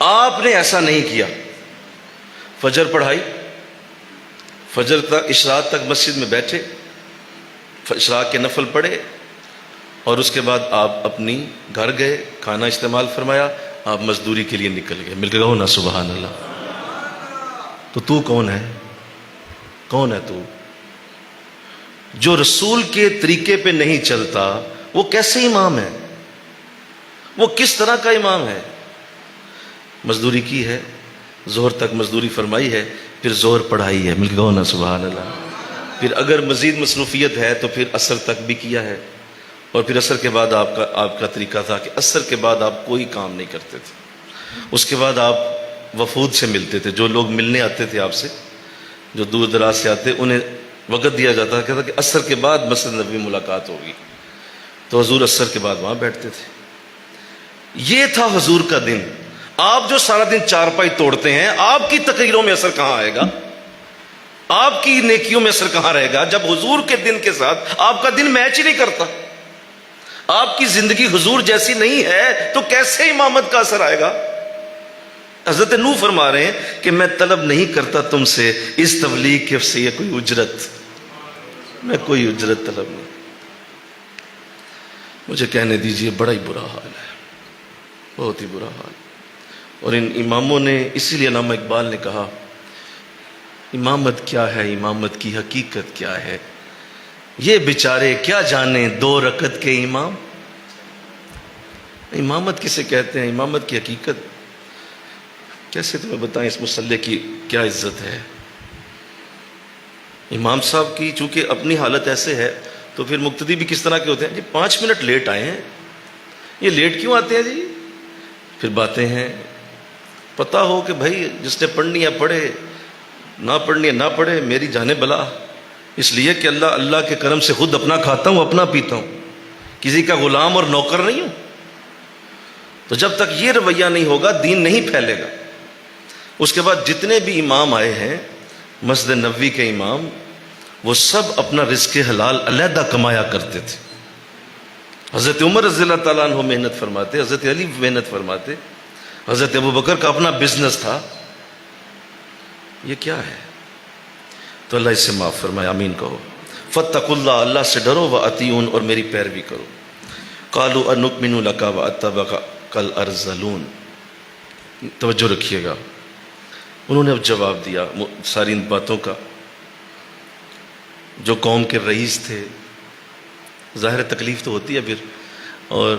آپ نے ایسا نہیں کیا، فجر پڑھائی، فجر تک اشراق تک مسجد میں بیٹھے، اشراق کے نفل پڑھے، اور اس کے بعد آپ اپنی گھر گئے، کھانا استعمال فرمایا، آپ مزدوری کے لیے نکل گئے۔ مل کے کہو نا سبحان اللہ۔ تو کون ہے؟ کون ہے تو؟ جو رسول کے طریقے پہ نہیں چلتا وہ کیسے امام ہے؟ وہ کس طرح کا امام ہے؟ مزدوری کی ہے، زہر تک مزدوری فرمائی ہے، پھر زہر پڑھائی ہے، مل کے کہو نا سبحان اللہ، پھر اگر مزید مصروفیت ہے تو پھر عصر تک بھی کیا ہے، اور پھر عصر کے بعد آپ کا طریقہ تھا کہ عصر کے بعد آپ کوئی کام نہیں کرتے تھے، اس کے بعد آپ وفود سے ملتے تھے، جو لوگ ملنے آتے تھے آپ سے، جو دور دراز سے آتے، انہیں وقت دیا جاتا تھا کہ عصر کے بعد مسجد نبوی ملاقات ہوگی، تو حضور عصر کے بعد وہاں بیٹھتے تھے۔ یہ تھا حضور کا دن۔ آپ جو سارا دن چارپائی توڑتے ہیں، آپ کی تقریروں میں اثر کہاں آئے گا؟ آپ کی نیکیوں میں اثر کہاں رہے گا جب حضور کے دن کے ساتھ آپ کا دن میچ ہی نہیں کرتا؟ آپ کی زندگی حضور جیسی نہیں ہے تو کیسے امامت کا اثر آئے گا؟ حضرت نوح فرما رہے ہیں کہ میں طلب نہیں کرتا تم سے اس تبلیغ کے سے یہ کوئی اجرت، میں کوئی اجرت طلب نہیں، مجھے کہنے دیجئے بڑا ہی برا حال ہے، بہت ہی برا حال۔ اور ان اماموں نے، اسی لیے علامہ اقبال نے کہا امامت کیا ہے، امامت کی حقیقت کیا ہے، یہ بیچارے کیا جانے دو رکعت کے امام۔ امامت کسے کہتے ہیں؟ امامت کی حقیقت کیسے تمہیں بتائیں؟ اس مصلی کی کیا عزت ہے؟ امام صاحب کی چونکہ اپنی حالت ایسے ہے تو پھر مقتدی بھی کس طرح کے ہوتے ہیں؟ جی 5 منٹ لیٹ آئے ہیں، یہ لیٹ کیوں آتے ہیں جی؟ پھر باتیں ہیں، پتہ ہو کہ بھائی جس نے پڑھنی ہے پڑھے، نہ پڑھنی ہے نہ پڑھے، میری جانے بلا، اس لیے کہ اللہ کے کرم سے خود اپنا کھاتا ہوں، اپنا پیتا ہوں، کسی کا غلام اور نوکر نہیں ہوں. تو جب تک یہ رویہ نہیں ہوگا دین نہیں پھیلے گا. اس کے بعد جتنے بھی امام آئے ہیں مسجد نبوی کے امام، وہ سب اپنا رزق حلال علیحدہ کمایا کرتے تھے. حضرت عمر رضی اللہ تعالیٰ عنہ محنت فرماتے، حضرت علی محنت فرماتے، حضرت ابوبکر کا اپنا بزنس تھا. یہ کیا ہے؟ تو اللہ اس سے معاف فرمائے، آمین کہو. فاتقوا اللہ، اللہ سے ڈرو، واطیعون، اور میری پیروی کرو. قالوا انؤمن لک واتبعک الارذلون. توجہ رکھیے گا، انہوں نے اب جواب دیا ساری ان باتوں کا. جو قوم کے رئیس تھے، ظاہر تکلیف تو ہوتی ہے پھر، اور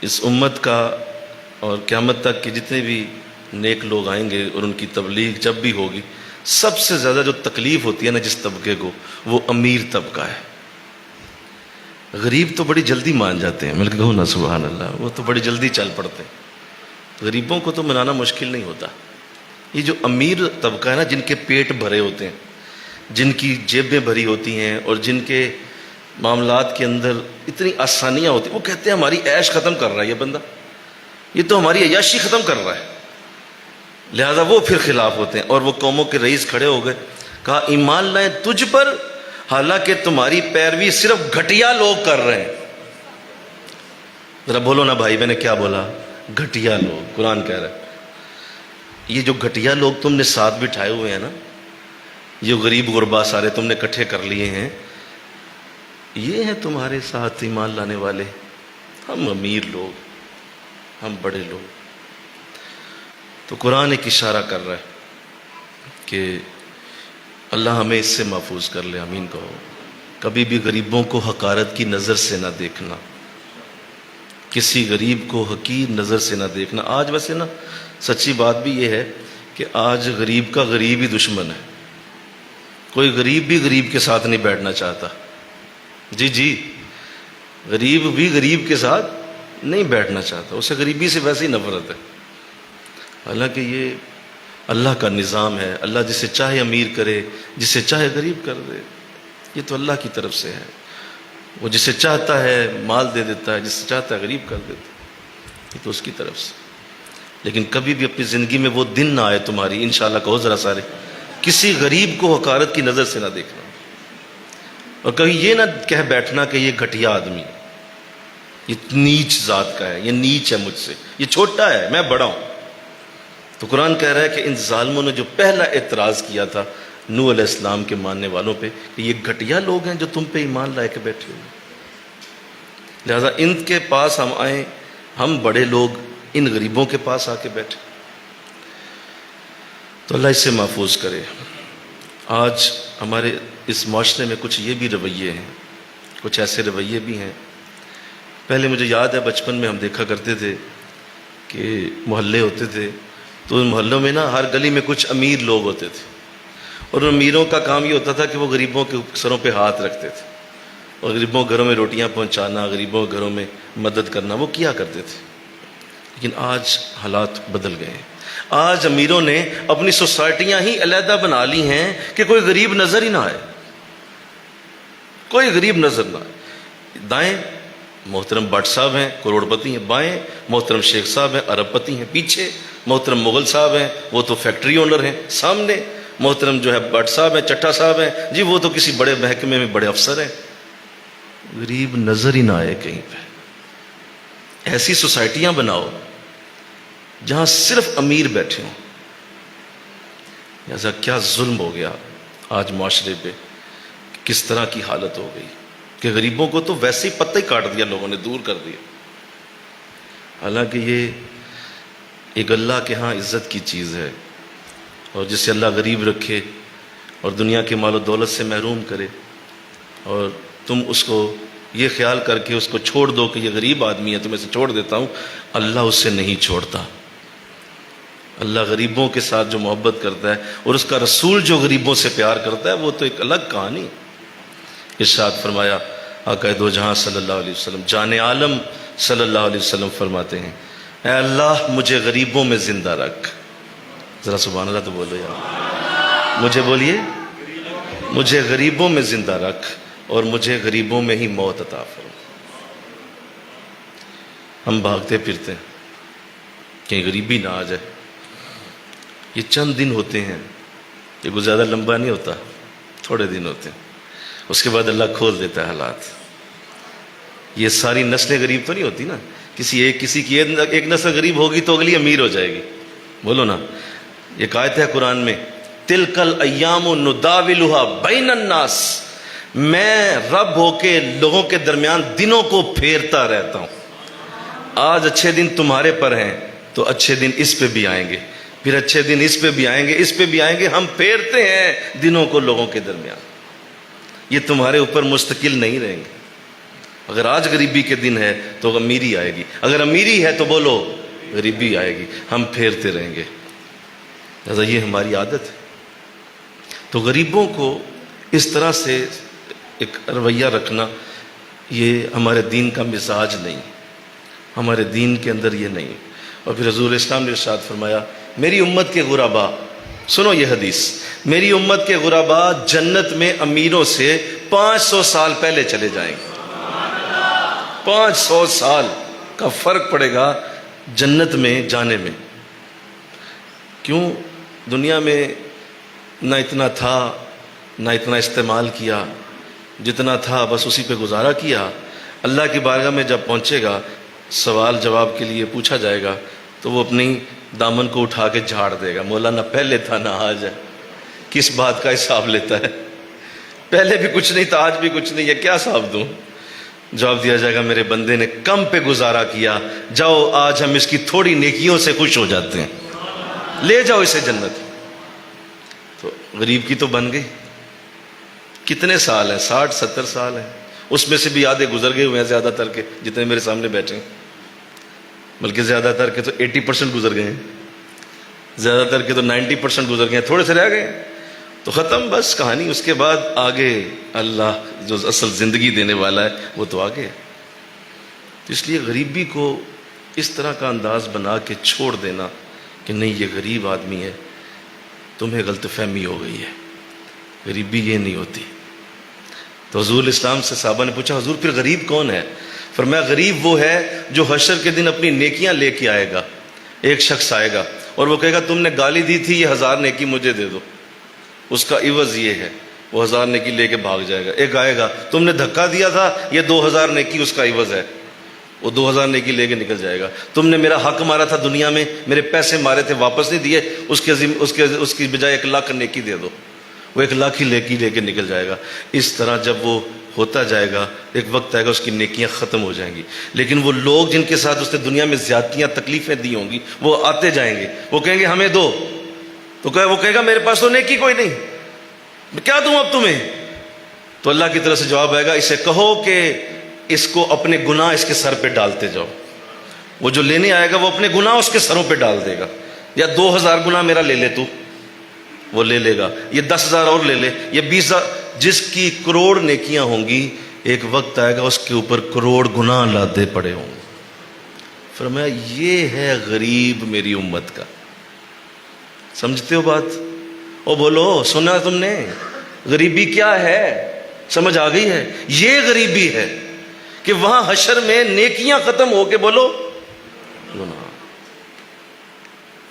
اس امت کا اور قیامت تک کے جتنے بھی نیک لوگ آئیں گے اور ان کی تبلیغ جب بھی ہوگی، سب سے زیادہ جو تکلیف ہوتی ہے نا جس طبقے کو، وہ امیر طبقہ ہے. غریب تو بڑی جلدی مان جاتے ہیں، مل کے کہو نا سبحان اللہ، وہ تو بڑی جلدی چل پڑتے ہیں. غریبوں کو تو منانا مشکل نہیں ہوتا. یہ جو امیر طبقہ ہے نا، جن کے پیٹ بھرے ہوتے ہیں، جن کی جیبیں بھری ہوتی ہیں، اور جن کے معاملات کے اندر اتنی آسانیاں ہوتی ہیں، وہ کہتے ہیں ہماری عیش ختم کر رہا ہے یہ بندہ، یہ تو ہماری عیاشی ختم کر رہا ہے. لہذا وہ پھر خلاف ہوتے ہیں. اور وہ قوموں کے رئیس کھڑے ہو گئے، کہا ایمان لائیں تجھ پر، حالانکہ تمہاری پیروی صرف گھٹیا لوگ کر رہے ہیں. ذرا بولو نا بھائی، میں نے کیا بولا؟ گھٹیا لوگ. قرآن کہہ رہا ہے یہ جو گھٹیا لوگ تم نے ساتھ بٹھائے ہوئے ہیں نا، یہ غریب غربا سارے تم نے اکٹھے کر لیے ہیں، یہ ہیں تمہارے ساتھ ایمان لانے والے. ہم امیر لوگ، ہم بڑے لوگ. تو قرآن ایک اشارہ کر رہا ہے کہ اللہ ہمیں اس سے محفوظ کر لے، آمین کہو. کبھی بھی غریبوں کو حقارت کی نظر سے نہ دیکھنا، کسی غریب کو حقیر نظر سے نہ دیکھنا. آج ویسے نا سچی بات بھی یہ ہے کہ آج غریب کا غریب ہی دشمن ہے. کوئی غریب بھی غریب کے ساتھ نہیں بیٹھنا چاہتا. جی غریب بھی غریب کے ساتھ نہیں بیٹھنا چاہتا، اسے غریبی سے ویسے ہی نفرت ہے. حالانکہ یہ اللہ کا نظام ہے. اللہ جسے چاہے امیر کرے، جسے چاہے غریب کر دے. یہ تو اللہ کی طرف سے ہے. وہ جسے چاہتا ہے مال دے دیتا ہے، جسے چاہتا ہے غریب کر دیتا ہے. یہ تو اس کی طرف سے. لیکن کبھی بھی اپنی زندگی میں وہ دن نہ آئے تمہاری، انشاءاللہ کہو ذرا سارے، کسی غریب کو حقارت کی نظر سے نہ دیکھنا. اور کبھی یہ نہ کہہ بیٹھنا کہ یہ گھٹیا آدمی، یہ نیچ ذات کا ہے، یہ نیچ ہے مجھ سے، یہ چھوٹا ہے، میں بڑا ہوں. تو قرآن کہہ رہا ہے کہ ان ظالموں نے جو پہلا اعتراض کیا تھا نوح علیہ السلام کے ماننے والوں پہ، کہ یہ گھٹیا لوگ ہیں جو تم پہ ایمان لائے کے بیٹھے ہوئے. لہذا ان کے پاس ہم آئیں، ہم بڑے لوگ ان غریبوں کے پاس آ کے بیٹھے. تو اللہ اس سے محفوظ کرے. آج ہمارے اس معاشرے میں کچھ یہ بھی رویے ہیں، کچھ ایسے رویے بھی ہیں. پہلے مجھے یاد ہے بچپن میں ہم دیکھا کرتے تھے کہ محلے ہوتے تھے، تو ان محلوں میں نا ہر گلی میں کچھ امیر لوگ ہوتے تھے، اور ان امیروں کا کام یہ ہوتا تھا کہ وہ غریبوں کے سروں پہ ہاتھ رکھتے تھے، اور غریبوں کے گھروں میں روٹیاں پہنچانا، غریبوں کے گھروں میں مدد کرنا، وہ کیا کرتے تھے. لیکن آج حالات بدل گئے ہیں. آج امیروں نے اپنی سوسائٹیاں ہی علیحدہ بنا لی ہیں کہ کوئی غریب نظر ہی نہ آئے، کوئی غریب نظر نہ آئے. دائیں محترم بٹ صاحب ہیں، کروڑ پتی ہیں. بائیں محترم شیخ صاحب ہیں، ارب پتی ہیں. پیچھے محترم مغل صاحب ہیں، وہ تو فیکٹری اونر ہیں. سامنے محترم جو ہے بٹ صاحب ہیں، چٹھا صاحب ہیں، جی وہ تو کسی بڑے محکمے میں بڑے افسر ہیں. غریب نظر ہی نہ آئے کہیں پہ. ایسی سوسائٹیاں بناؤ جہاں صرف امیر بیٹھے ہوں. ایسا کیا ظلم ہو گیا آج معاشرے پہ، کس طرح کی حالت ہو گئی کہ غریبوں کو تو ویسے ہی پتہ ہی کاٹ دیا لوگوں نے، دور کر دیا. حالانکہ یہ ایک اللہ کے ہاں عزت کی چیز ہے، اور جسے اللہ غریب رکھے اور دنیا کے مال و دولت سے محروم کرے، اور تم اس کو یہ خیال کر کے اس کو چھوڑ دو کہ یہ غریب آدمی ہے تم اسے چھوڑ دیتا ہوں، اللہ اسے نہیں چھوڑتا. اللہ غریبوں کے ساتھ جو محبت کرتا ہے، اور اس کا رسول جو غریبوں سے پیار کرتا ہے، وہ تو ایک الگ کہانی. ارشاد فرمایا آقا دو جہاں صلی اللہ علیہ وسلم، جان عالم صلی اللہ علیہ وسلم فرماتے ہیں، اے اللہ مجھے غریبوں میں زندہ رکھ. ذرا سبحان اللہ تو بولو یار، مجھے بولیے، مجھے غریبوں میں زندہ رکھ اور مجھے غریبوں میں ہی موت عطا فرما. ہم بھاگتے پھرتے ہیں کہیں غریبی نہ آ جائے. یہ چند دن ہوتے ہیں، یہ کوئی زیادہ لمبا نہیں ہوتا، تھوڑے دن ہوتے ہیں، اس کے بعد اللہ کھول دیتا ہے حالات. یہ ساری نسلیں غریب تو نہیں ہوتی نا، کسی کی ایک نسل غریب ہوگی تو اگلی امیر ہو جائے گی. بولو نا. ایک آیت ہے قرآن میں، تلک الایام نداولھا بین الناس، میں رب ہو کے لوگوں کے درمیان دنوں کو پھیرتا رہتا ہوں. آج اچھے دن تمہارے پر ہیں تو اچھے دن اس پہ بھی آئیں گے، پھر اچھے دن اس پہ بھی آئیں گے، اس پہ بھی آئیں گے. ہم پھیرتے ہیں دنوں کو لوگوں کے درمیان. یہ تمہارے اوپر مستقل نہیں رہیں گے. اگر آج غریبی کے دن ہے تو امیری آئے گی، اگر امیری ہے تو بولو غریبی آئے گی. ہم پھیرتے رہیں گے. لہذا یہ ہماری عادت ہے. تو غریبوں کو اس طرح سے ایک رویہ رکھنا، یہ ہمارے دین کا مزاج نہیں، ہمارے دین کے اندر یہ نہیں. اور پھر حضور اسلام نے ارشاد فرمایا، میری امت کے غربا، سنو یہ حدیث، میری امت کے غربا جنت میں امیروں سے 500 سال پہلے چلے جائیں گے. 500 سال کا فرق پڑے گا جنت میں جانے میں. کیوں؟ دنیا میں نہ اتنا تھا، نہ اتنا استعمال کیا، جتنا تھا بس اسی پہ گزارا کیا. اللہ کی بارگاہ میں جب پہنچے گا، سوال جواب کے لیے پوچھا جائے گا تو وہ اپنی دامن کو اٹھا کے جھاڑ دے گا، مولا نہ پہلے تھا نہ آج ہے. کس بات کا حساب لیتا ہے؟ پہلے بھی کچھ نہیں تھا، آج بھی کچھ نہیں ہے، کیا حساب دوں؟ جواب دیا جائے گا، میرے بندے نے کم پہ گزارا کیا، جاؤ آج ہم اس کی تھوڑی نیکیوں سے خوش ہو جاتے ہیں، لے جاؤ اسے جنت. تو غریب کی تو بن گئی. کتنے سال ہیں؟ 60-70 سال ہیں. اس میں سے بھی آدھے گزر گئے ہوئے ہیں، زیادہ تر کے جتنے میرے سامنے بیٹھے ہیں، بلکہ زیادہ تر کے تو 80% گزر گئے ہیں، زیادہ تر کے تو 90% گزر گئے ہیں، تھوڑے سے رہ گئے ہیں تو ختم بس کہانی. اس کے بعد آگے اللہ جو اصل زندگی دینے والا ہے وہ تو آگے ہے. تو اس لیے غریبی کو اس طرح کا انداز بنا کے چھوڑ دینا کہ نہیں یہ غریب آدمی ہے، تمہیں غلط فہمی ہو گئی ہے، غریبی یہ نہیں ہوتی. تو حضور اسلام سے صحابہ نے پوچھا، حضور پھر غریب کون ہے؟ فرمایا غریب وہ ہے جو حشر کے دن اپنی نیکیاں لے کے آئے گا. ایک شخص آئے گا اور وہ کہے گا تم نے گالی دی تھی، یہ 1000 نیکی مجھے دے دو، اس کا عوض یہ ہے. وہ 1000 نیکی لے کے بھاگ جائے گا. ایک آئے گا، تم نے دھکا دیا تھا، یہ 2000 نیکی اس کا عوض ہے. وہ 2000 نیکی لے کے نکل جائے گا. تم نے میرا حق مارا تھا دنیا میں، میرے پیسے مارے تھے واپس نہیں دیے، اس کی بجائے 1,00,000 نیکی دے دو. وہ 1,00,000 ہی نیکی لے کے نکل جائے گا. اس طرح جب وہ ہوتا جائے گا، ایک وقت آئے گا اس کی نیکیاں ختم ہو جائیں گی. لیکن وہ لوگ جن کے ساتھ اس نے دنیا میں زیادتیاں تکلیفیں دی ہوں گی، وہ آتے جائیں گے، وہ کہیں گے ہمیں دو. تو وہ کہے گا میرے پاس تو نیکی کوئی نہیں، میں کیا دوں اب تمہیں؟ تو اللہ کی طرف سے جواب آئے گا، اسے کہو کہ اس کو اپنے گناہ اس کے سر پہ ڈالتے جاؤ. وہ جو لینے آئے گا وہ اپنے گناہ اس کے سروں پہ ڈال دے گا. یا 2000 گناہ میرا لے لے تو، وہ لے لے گا. یہ 10,000 اور لے لے، یہ 20,000. جس کی کروڑ نیکیاں ہوں گی، ایک وقت آئے گا اس کے اوپر کروڑ گناہ لادے پڑے ہوں گے. فرمایا یہ ہے غریب میری امت کا. سمجھتے ہو بات؟ او بولو، سنا تم نے غریبی کیا ہے؟ سمجھ آ گئی ہے؟ یہ غریبی ہے کہ وہاں حشر میں نیکیاں ختم ہو کے بولو گناہ.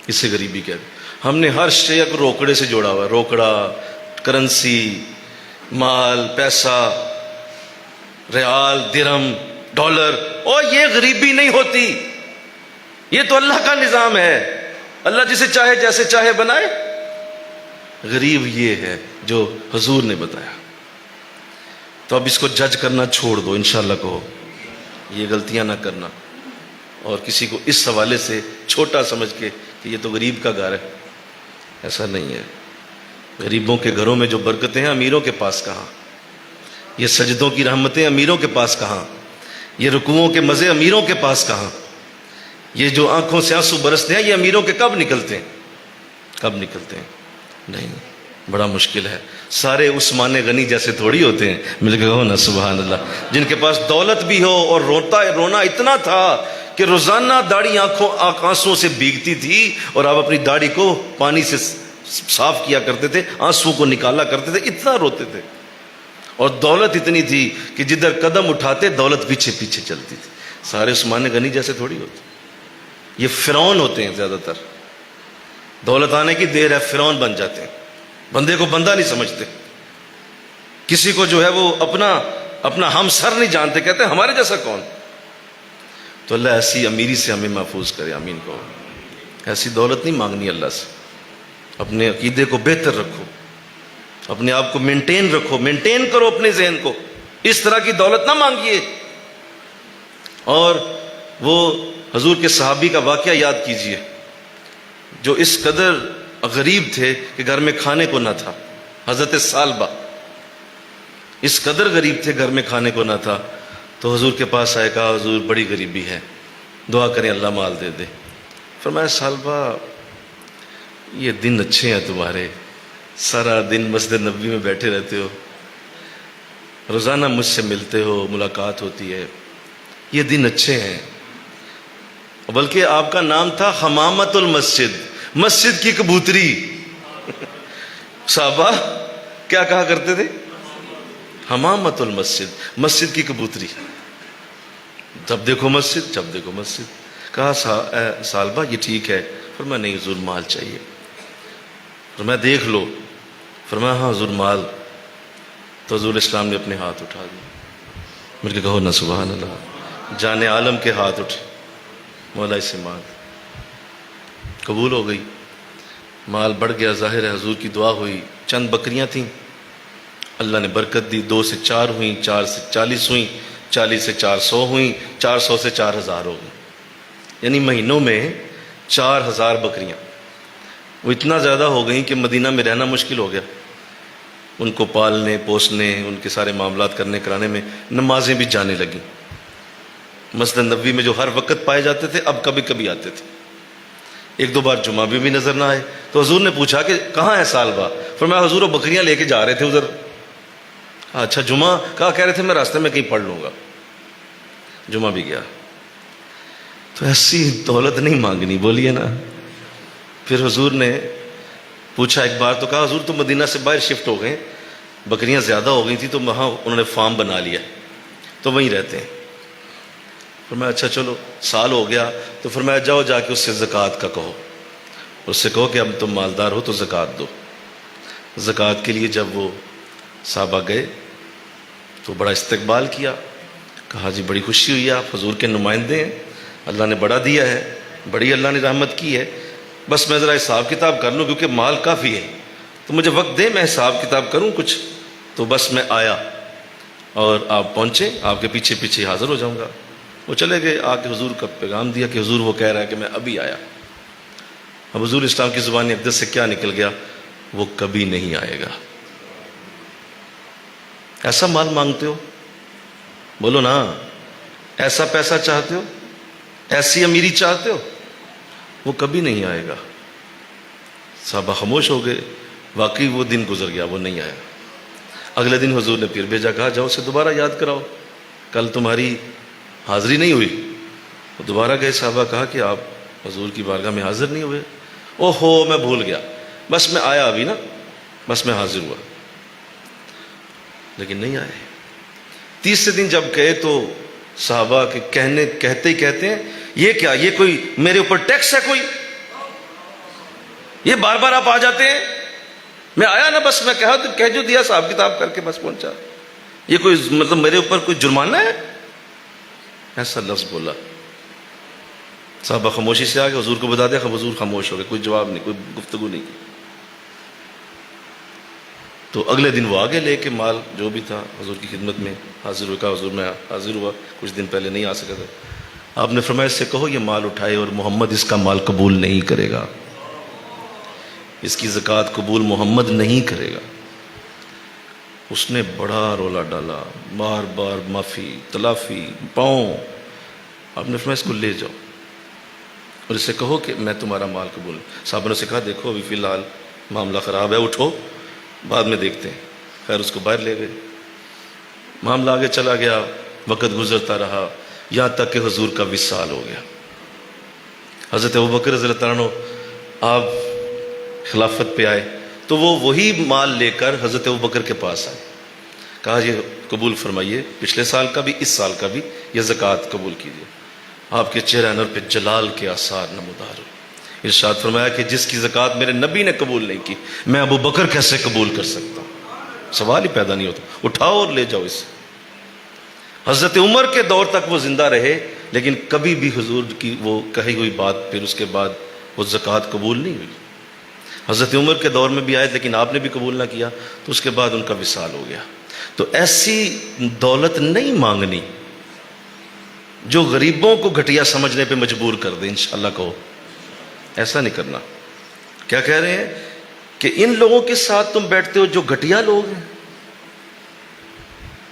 اسے غریبی کہتے ہیں. ہم نے ہر شے کو روکڑے سے جوڑا ہوا ہے. روکڑا، کرنسی، مال، پیسہ، ریال، درہم، ڈالر. اور یہ غریبی نہیں ہوتی، یہ تو اللہ کا نظام ہے. اللہ جسے چاہے جیسے چاہے بنائے. غریب یہ ہے جو حضور نے بتایا. تو اب اس کو جج کرنا چھوڑ دو، انشاءاللہ کہو یہ غلطیاں نہ کرنا، اور کسی کو اس حوالے سے چھوٹا سمجھ کے کہ یہ تو غریب کا گھر ہے. ایسا نہیں ہے. غریبوں کے گھروں میں جو برکتیں ہیں امیروں کے پاس کہاں؟ یہ سجدوں کی رحمتیں امیروں کے پاس کہاں؟ یہ رکوعوں کے مزے امیروں کے پاس کہاں؟ یہ جو آنکھوں سے آنسو برستے ہیں یہ امیروں کے کب نکلتے ہیں؟ کب نکلتے ہیں؟ نہیں، بڑا مشکل ہے. سارے عثمان غنی جیسے تھوڑی ہوتے ہیں. مل کے کہو نا سبحان اللہ. جن کے پاس دولت بھی ہو اور رونا اتنا تھا کہ روزانہ داڑھی آنسوؤں سے بھیگتی تھی، اور آپ اپنی داڑھی کو پانی سے صاف کیا کرتے تھے، آنسو کو نکالا کرتے تھے، اتنا روتے تھے. اور دولت اتنی تھی کہ جدھر قدم اٹھاتے دولت پیچھے پیچھے چلتی تھی. سارے عثمان غنی جیسے تھوڑی ہوتے، یہ فرعون ہوتے ہیں زیادہ تر، دولت آنے کی دیر ہے فرعون بن جاتے ہیں، بندے کو بندہ نہیں سمجھتے، کسی کو جو ہے وہ اپنا ہم سر نہیں جانتے، کہتے ہیں ہمارے جیسا کون. تو اللہ ایسی امیری سے ہمیں محفوظ کرے، آمین کو. ایسی دولت نہیں مانگنی اللہ سے، اپنے عقیدے کو بہتر رکھو، اپنے آپ کو مینٹین کرو اپنے ذہن کو، اس طرح کی دولت نہ مانگیے. اور وہ حضور کے صحابی کا واقعہ یاد کیجئے جو اس قدر غریب تھے کہ گھر میں کھانے کو نہ تھا. حضرت ثعلبہ اس قدر غریب تھے، گھر میں کھانے کو نہ تھا، تو حضور کے پاس آئے، کہا حضور بڑی غریبی ہے، دعا کریں اللہ مال دے دے. فرمایا ثعلبہ یہ دن اچھے ہیں تمہارے، سارا دن مسجد نبوی میں بیٹھے رہتے ہو، روزانہ مجھ سے ملتے ہو، ملاقات ہوتی ہے، یہ دن اچھے ہیں. بلکہ آپ کا نام تھا حمامت المسجد، مسجد کی کبوتری. صحابہ کیا کہا کرتے تھے؟ حمامت المسجد، مسجد کی کبوتری، جب دیکھو مسجد، جب دیکھو مسجد. کہا ثعلبہ یہ ٹھیک ہے؟ فرمایا نہیں حضور مال چاہیے. فرمایا دیکھ لو. فرمایا ہاں حضور مال. تو حضور اسلام نے اپنے ہاتھ اٹھا دیے. مل کے کہو نا سبحان اللہ. جان عالم کے ہاتھ اٹھے، مولا سے مال قبول ہو گئی، مال بڑھ گیا. ظاہر ہے حضور کی دعا ہوئی. چند بکریاں تھیں، اللہ نے برکت دی، 2 سے 4 ہوئیں، 4 سے 40 ہوئیں، 40 سے 400 ہوئیں، 400 سے 4000 ہو گئی. یعنی مہینوں میں 4000 بکریاں. وہ اتنا زیادہ ہو گئیں کہ مدینہ میں رہنا مشکل ہو گیا، ان کو پالنے پوسنے، ان کے سارے معاملات کرنے کرانے میں نمازیں بھی جانے لگیں. مسجد نبوی میں جو ہر وقت پائے جاتے تھے اب کبھی کبھی آتے تھے. 1-2 بار جمعہ بھی نظر نہ آئے تو حضور نے پوچھا کہ کہاں ہے ثعلبہ؟ فرمایا حضور وہ بکریاں لے کے جا رہے تھے ادھر. اچھا جمعہ؟ کہا کہہ رہے تھے میں راستے میں کہیں پڑھ لوں گا. جمعہ بھی گیا. تو ایسی دولت نہیں مانگنی، بولیے نا. پھر حضور نے پوچھا ایک بار تو کہا حضور تو مدینہ سے باہر شفٹ ہو گئے، بکریاں زیادہ ہو گئی تھی تو وہاں انہوں نے فارم بنا لیا تو وہیں رہتے ہیں. فرمایا اچھا چلو. سال ہو گیا تو فرمایا جاؤ جا کے اس سے زکوٰۃ کا کہو، اس سے کہو کہ اب تم مالدار ہو تو زکوٰۃ دو. زکوٰۃ کے لیے جب وہ صحابہ گئے تو بڑا استقبال کیا. کہا جی بڑی خوشی ہوئی، آپ حضور کے نمائندے ہیں، اللہ نے بڑا دیا ہے، بڑی اللہ نے رحمت کی ہے، بس میں ذرا حساب کتاب کر لوں کیونکہ مال کافی ہے، تو مجھے وقت دے میں حساب کتاب کروں کچھ. تو بس میں آیا اور آپ پہنچے، آپ کے پیچھے پیچھے حاضر ہو جاؤں گا. وہ چلے گئے، آ کے حضور کا پیغام دیا کہ حضور وہ کہہ رہا ہے کہ میں ابھی آیا. اب حضور اسلام کی زبان اقدس سے کیا نکل گیا؟ وہ کبھی نہیں آئے گا. ایسا مال مانگتے ہو؟ بولو نا. ایسا پیسہ چاہتے ہو؟ ایسی امیری چاہتے ہو؟ وہ کبھی نہیں آئے گا. صحابہ خاموش ہو گئے. واقعی وہ دن گزر گیا، وہ نہیں آیا. اگلے دن حضور نے پھر بھیجا، کہا جاؤ اسے دوبارہ یاد کراؤ، کل تمہاری حاضری نہیں ہوئی. وہ دوبارہ گئے. صحابہ کہا کہ آپ حضور کی بارگاہ میں حاضر نہیں ہوئے. اوہو میں بھول گیا، بس میں آیا ابھی نا، بس میں حاضر ہوا. لیکن نہیں آئے. تیسرے دن جب گئے تو صحابہ کے کہتے ہی کہتے ہیں یہ کیا، یہ کوئی میرے اوپر ٹیکس ہے کوئی؟ یہ بار بار آپ آ جاتے ہیں. میں آیا نا، بس میں کہہ جو دیا صاحب کتاب کر کے بس پہنچا. یہ کوئی مطلب میرے اوپر کوئی جرمانہ ہے؟ ایسا لفظ بولا. صحابہ خاموشی سے آ گئے، حضور کو بتا دیا. حضور خاموش ہو گئے، کوئی جواب نہیں، کوئی گفتگو نہیں کی. تو اگلے دن وہ آگے لے کے مال جو بھی تھا حضور کی خدمت میں حاضر ہوا. کہا حضور میں حاضر ہوا، کچھ دن پہلے نہیں آ سکا تھا. آپ نے فرمایا اس سے کہو یہ مال اٹھائے اور محمد اس کا مال قبول نہیں کرے گا، اس کی زکوٰۃ قبول محمد نہیں کرے گا. اس نے بڑا رولا ڈالا، بار بار معافی تلافی پاؤں. آپ نے فرمایا اس کو لے جاؤ اور اس سے کہو کہ میں تمہارا مال قبول. صاحب نے کہا دیکھو ابھی فی الحال معاملہ خراب ہے، اٹھو بعد میں دیکھتے ہیں. خیر اس کو باہر لے گئے. معاملہ آگے چلا گیا، وقت گزرتا رہا، یہاں تک کہ حضور کا وصال ہو گیا. حضرت ابوبکر رضی اللہ عنہ آپ خلافت پہ آئے تو وہ وہی مال لے کر حضرت ابوبکر کے پاس آئے. کہا یہ قبول فرمائیے، پچھلے سال کا بھی، اس سال کا بھی، یہ زکوٰۃ قبول کیجیے۔ آپ کے چہرہ انور پہ جلال کے آثار نمودار ہو۔ ارشاد فرمایا کہ جس کی زکوٰۃ میرے نبی نے قبول نہیں کی، میں ابو بکر کیسے قبول کر سکتا ہوں؟ سوال ہی پیدا نہیں ہوتا، اٹھاؤ اور لے جاؤ اسے۔ حضرت عمر کے دور تک وہ زندہ رہے، لیکن کبھی بھی حضور کی وہ کہی ہوئی بات پھر اس کے بعد وہ زکوٰۃ قبول نہیں ہوئی۔ حضرت عمر کے دور میں بھی آئے لیکن آپ نے بھی قبول نہ کیا، تو اس کے بعد ان کا وصال ہو گیا۔ تو ایسی دولت نہیں مانگنی جو غریبوں کو گھٹیا سمجھنے پہ مجبور کر دے، انشاءاللہ کہو ایسا نہیں کرنا۔ کیا کہہ رہے ہیں کہ ان لوگوں کے ساتھ تم بیٹھتے ہو جو گھٹیا لوگ ہیں،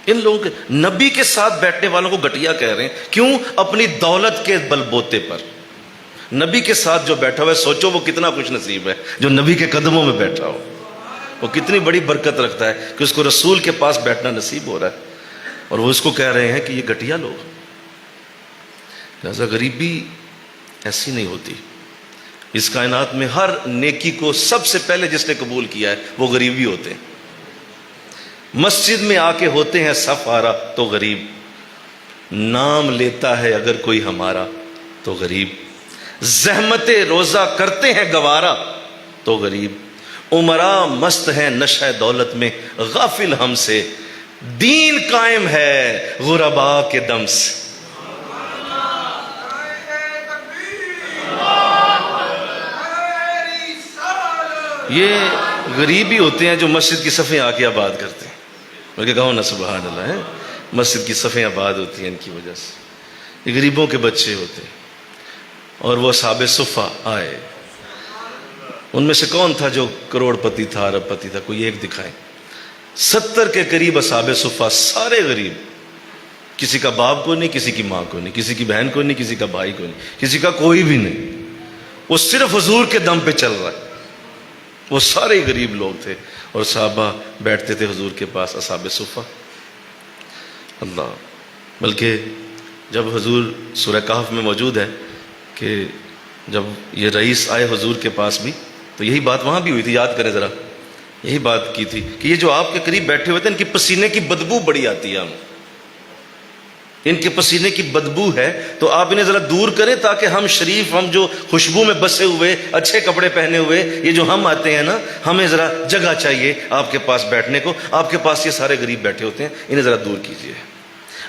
ان لوگوں کے نبی کے ساتھ بیٹھنے والوں کو گھٹیا کہہ رہے ہیں، کیوں؟ اپنی دولت کے بل بوتے پر۔ نبی کے ساتھ جو بیٹھا ہوا ہے، سوچو وہ کتنا خوش نصیب ہے جو نبی کے قدموں میں بیٹھا ہو، وہ کتنی بڑی برکت رکھتا ہے کہ اس کو رسول کے پاس بیٹھنا نصیب ہو رہا ہے، اور وہ اس کو کہہ رہے ہیں کہ یہ گھٹیا لوگ۔ لہذا غریبی ایسی نہیں ہوتی۔ اس کائنات میں ہر نیکی کو سب سے پہلے جس نے قبول کیا ہے وہ غریبی ہوتے ہیں۔ مسجد میں آ کے ہوتے ہیں صف آرا تو غریب، نام لیتا ہے اگر کوئی ہمارا تو غریب، زحمت روزہ کرتے ہیں گوارا تو غریب، عمراء مست ہیں نشہ دولت میں غافل ہم سے، دین قائم ہے غرباء کے دم سے۔ یہ غریب ہی ہوتے ہیں جو مسجد کی صفیں آ کے آباد کرتے ہیں، بلکہ کہو نا سبحان اللہ ہے، مسجد کی صفیں آباد ہوتی ہیں ان کی وجہ سے۔ یہ غریبوں کے بچے ہوتے ہیں۔ اور وہ اصحاب صفہ آئے، ان میں سے کون تھا جو کروڑ پتی تھا، ارب پتی تھا؟ کوئی ایک دکھائیں۔ 70 کے قریب اصحاب صفہ، سارے غریب، کسی کا باپ کو نہیں، کسی کی ماں کو نہیں، کسی کی بہن کو نہیں، کسی کا بھائی کو نہیں، کسی کا کوئی بھی نہیں، وہ صرف حضور کے دم پہ چل رہا ہے۔ وہ سارے غریب لوگ تھے، اور صحابہ بیٹھتے تھے حضور کے پاس، اصحاب صفہ۔ اللہ، بلکہ جب حضور سورہ کہف میں موجود ہے کہ جب یہ رئیس آئے حضور کے پاس بھی، تو یہی بات وہاں بھی ہوئی تھی، یاد کریں ذرا، یہی بات کی تھی کہ یہ جو آپ کے قریب بیٹھے ہوئے تھے ان کی پسینے کی بدبو بڑی آتی ہے، ہم ان کے پسینے کی بدبو ہے، تو آپ انہیں ذرا دور کریں تاکہ ہم شریف، ہم جو خوشبو میں بسے ہوئے، اچھے کپڑے پہنے ہوئے، یہ جو ہم آتے ہیں نا، ہمیں ذرا جگہ چاہیے آپ کے پاس بیٹھنے کو، آپ کے پاس یہ سارے غریب بیٹھے ہوتے ہیں، انہیں ذرا دور کیجیے۔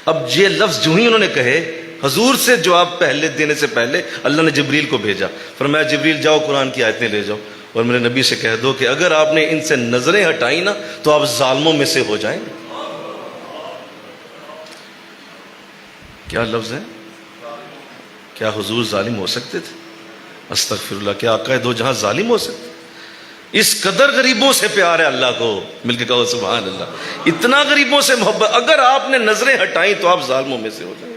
اب یہ لفظ جو ہی انہوں نے کہے، حضور سے جواب پہلے دینے سے پہلے اللہ نے جبریل کو بھیجا، فرمایا جبریل جاؤ قرآن کی آیتیں لے جاؤ، اور میرے نبی سے کہہ دو کہ اگر آپ نے ان سے نظریں ہٹائی نا تو آپ ظالموں میں سے ہو جائیں گے۔ کیا لفظ ہے؟ کیا حضور ظالم ہو سکتے تھے؟ استغفر اللہ، کیا آقا دو جہاں ظالم ہو سکتے؟ اس قدر غریبوں سے پیار ہے اللہ کو، مل کے کہو سبحان اللہ، اتنا غریبوں سے محبت، اگر آپ نے نظریں ہٹائیں تو آپ ظالموں میں سے ہو جائیں۔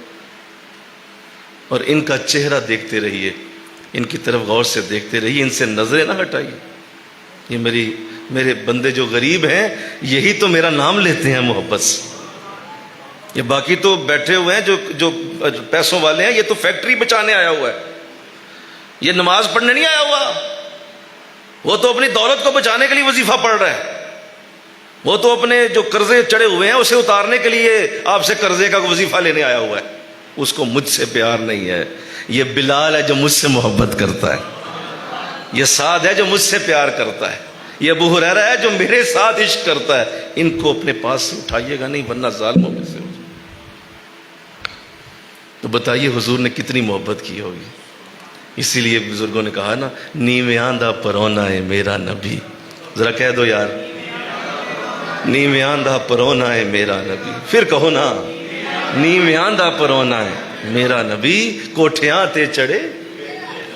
اور ان کا چہرہ دیکھتے رہیے، ان کی طرف غور سے دیکھتے رہیے، ان سے نظریں نہ ہٹائیے۔ یہ میرے بندے جو غریب ہیں یہی تو میرا نام لیتے ہیں محبت سے، یہ باقی تو بیٹھے ہوئے ہیں جو پیسوں والے ہیں، یہ تو فیکٹری بچانے آیا ہوا ہے، یہ نماز پڑھنے نہیں آیا ہوا، وہ تو اپنی دولت کو بچانے کے لیے وظیفہ پڑھ رہا ہے، وہ تو اپنے جو قرضے چڑھے ہوئے ہیں اسے اتارنے کے لیے آپ سے قرضے کا وظیفہ لینے آیا ہوا ہے۔ اس کو مجھ سے پیار نہیں ہے، یہ بلال ہے جو مجھ سے محبت کرتا ہے، یہ سعد ہے جو مجھ سے پیار کرتا ہے، یہ ابو ہریرہ ہے جو میرے ساتھ عشق کرتا ہے۔ ان کو اپنے پاس سے اٹھائیے گا نہیں ورنہ ظالموں میں سے ہو جائے۔ تو بتائیے حضور نے کتنی محبت کی ہوگی۔ اسی لیے بزرگوں نے کہا نا، نیویں آندھا پرونا ہے میرا نبی، ذرا کہہ دو یار، نیویں آندھا پرونا ہے میرا نبی، پھر کہو نا، نیویں آندھا پرونا ہے میرا نبی، کوٹھیاں تے چڑھے،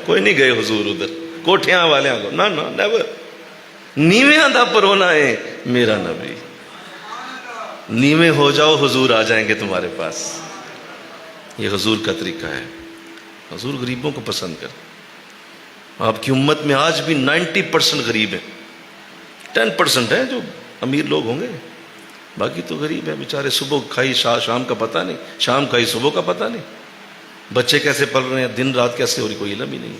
کوئی نہیں گئے حضور ادھر کوٹھیاں والے کو، نہ نیور، نیویں آندھا پرونا ہے میرا نبی، نیویں ہو جاؤ حضور آ جائیں گے تمہارے پاس۔ یہ حضور کا طریقہ ہے، حضور غریبوں کو پسند کر۔ آپ کی امت میں آج بھی 90% غریب ہیں، 10% ہے جو امیر لوگ ہوں گے، باقی تو غریب ہیں بیچارے، صبح کھائی شام کا پتہ نہیں، شام کھائی صبح کا پتہ نہیں، بچے کیسے پل رہے ہیں، دن رات کیسے ہو رہی، کوئی علم ہی نہیں۔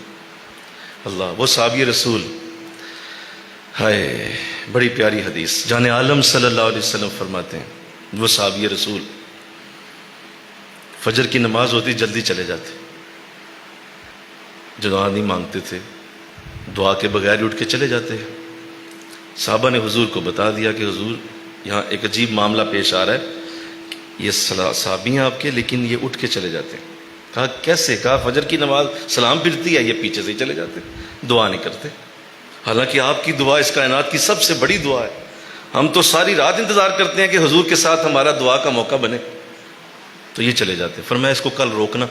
اللہ، وہ صحابی رسول، ہائے بڑی پیاری حدیث، جان عالم صلی اللہ علیہ وسلم فرماتے ہیں وہ صحابی رسول فجر کی نماز ہوتی جلدی چلے جاتے، دعا نہیں مانگتے تھے، دعا کے بغیر ہی اٹھ کے چلے جاتے ہیں۔ صحابہ نے حضور کو بتا دیا کہ حضور یہاں ایک عجیب معاملہ پیش آ رہا ہے، یہ صحابی ہیں آپ کے لیکن یہ اٹھ کے چلے جاتے ہیں۔ کہا کیسے؟ کہا فجر کی نماز سلام پھرتی ہے، یہ پیچھے سے ہی چلے جاتے، دعا نہیں کرتے، حالانکہ آپ کی دعا اس کائنات کی سب سے بڑی دعا ہے۔ ہم تو ساری رات انتظار کرتے ہیں کہ حضور کے ساتھ ہمارا دعا کا موقع بنے، تو یہ چلے جاتے۔ فرمایا اس کو کل روکنا۔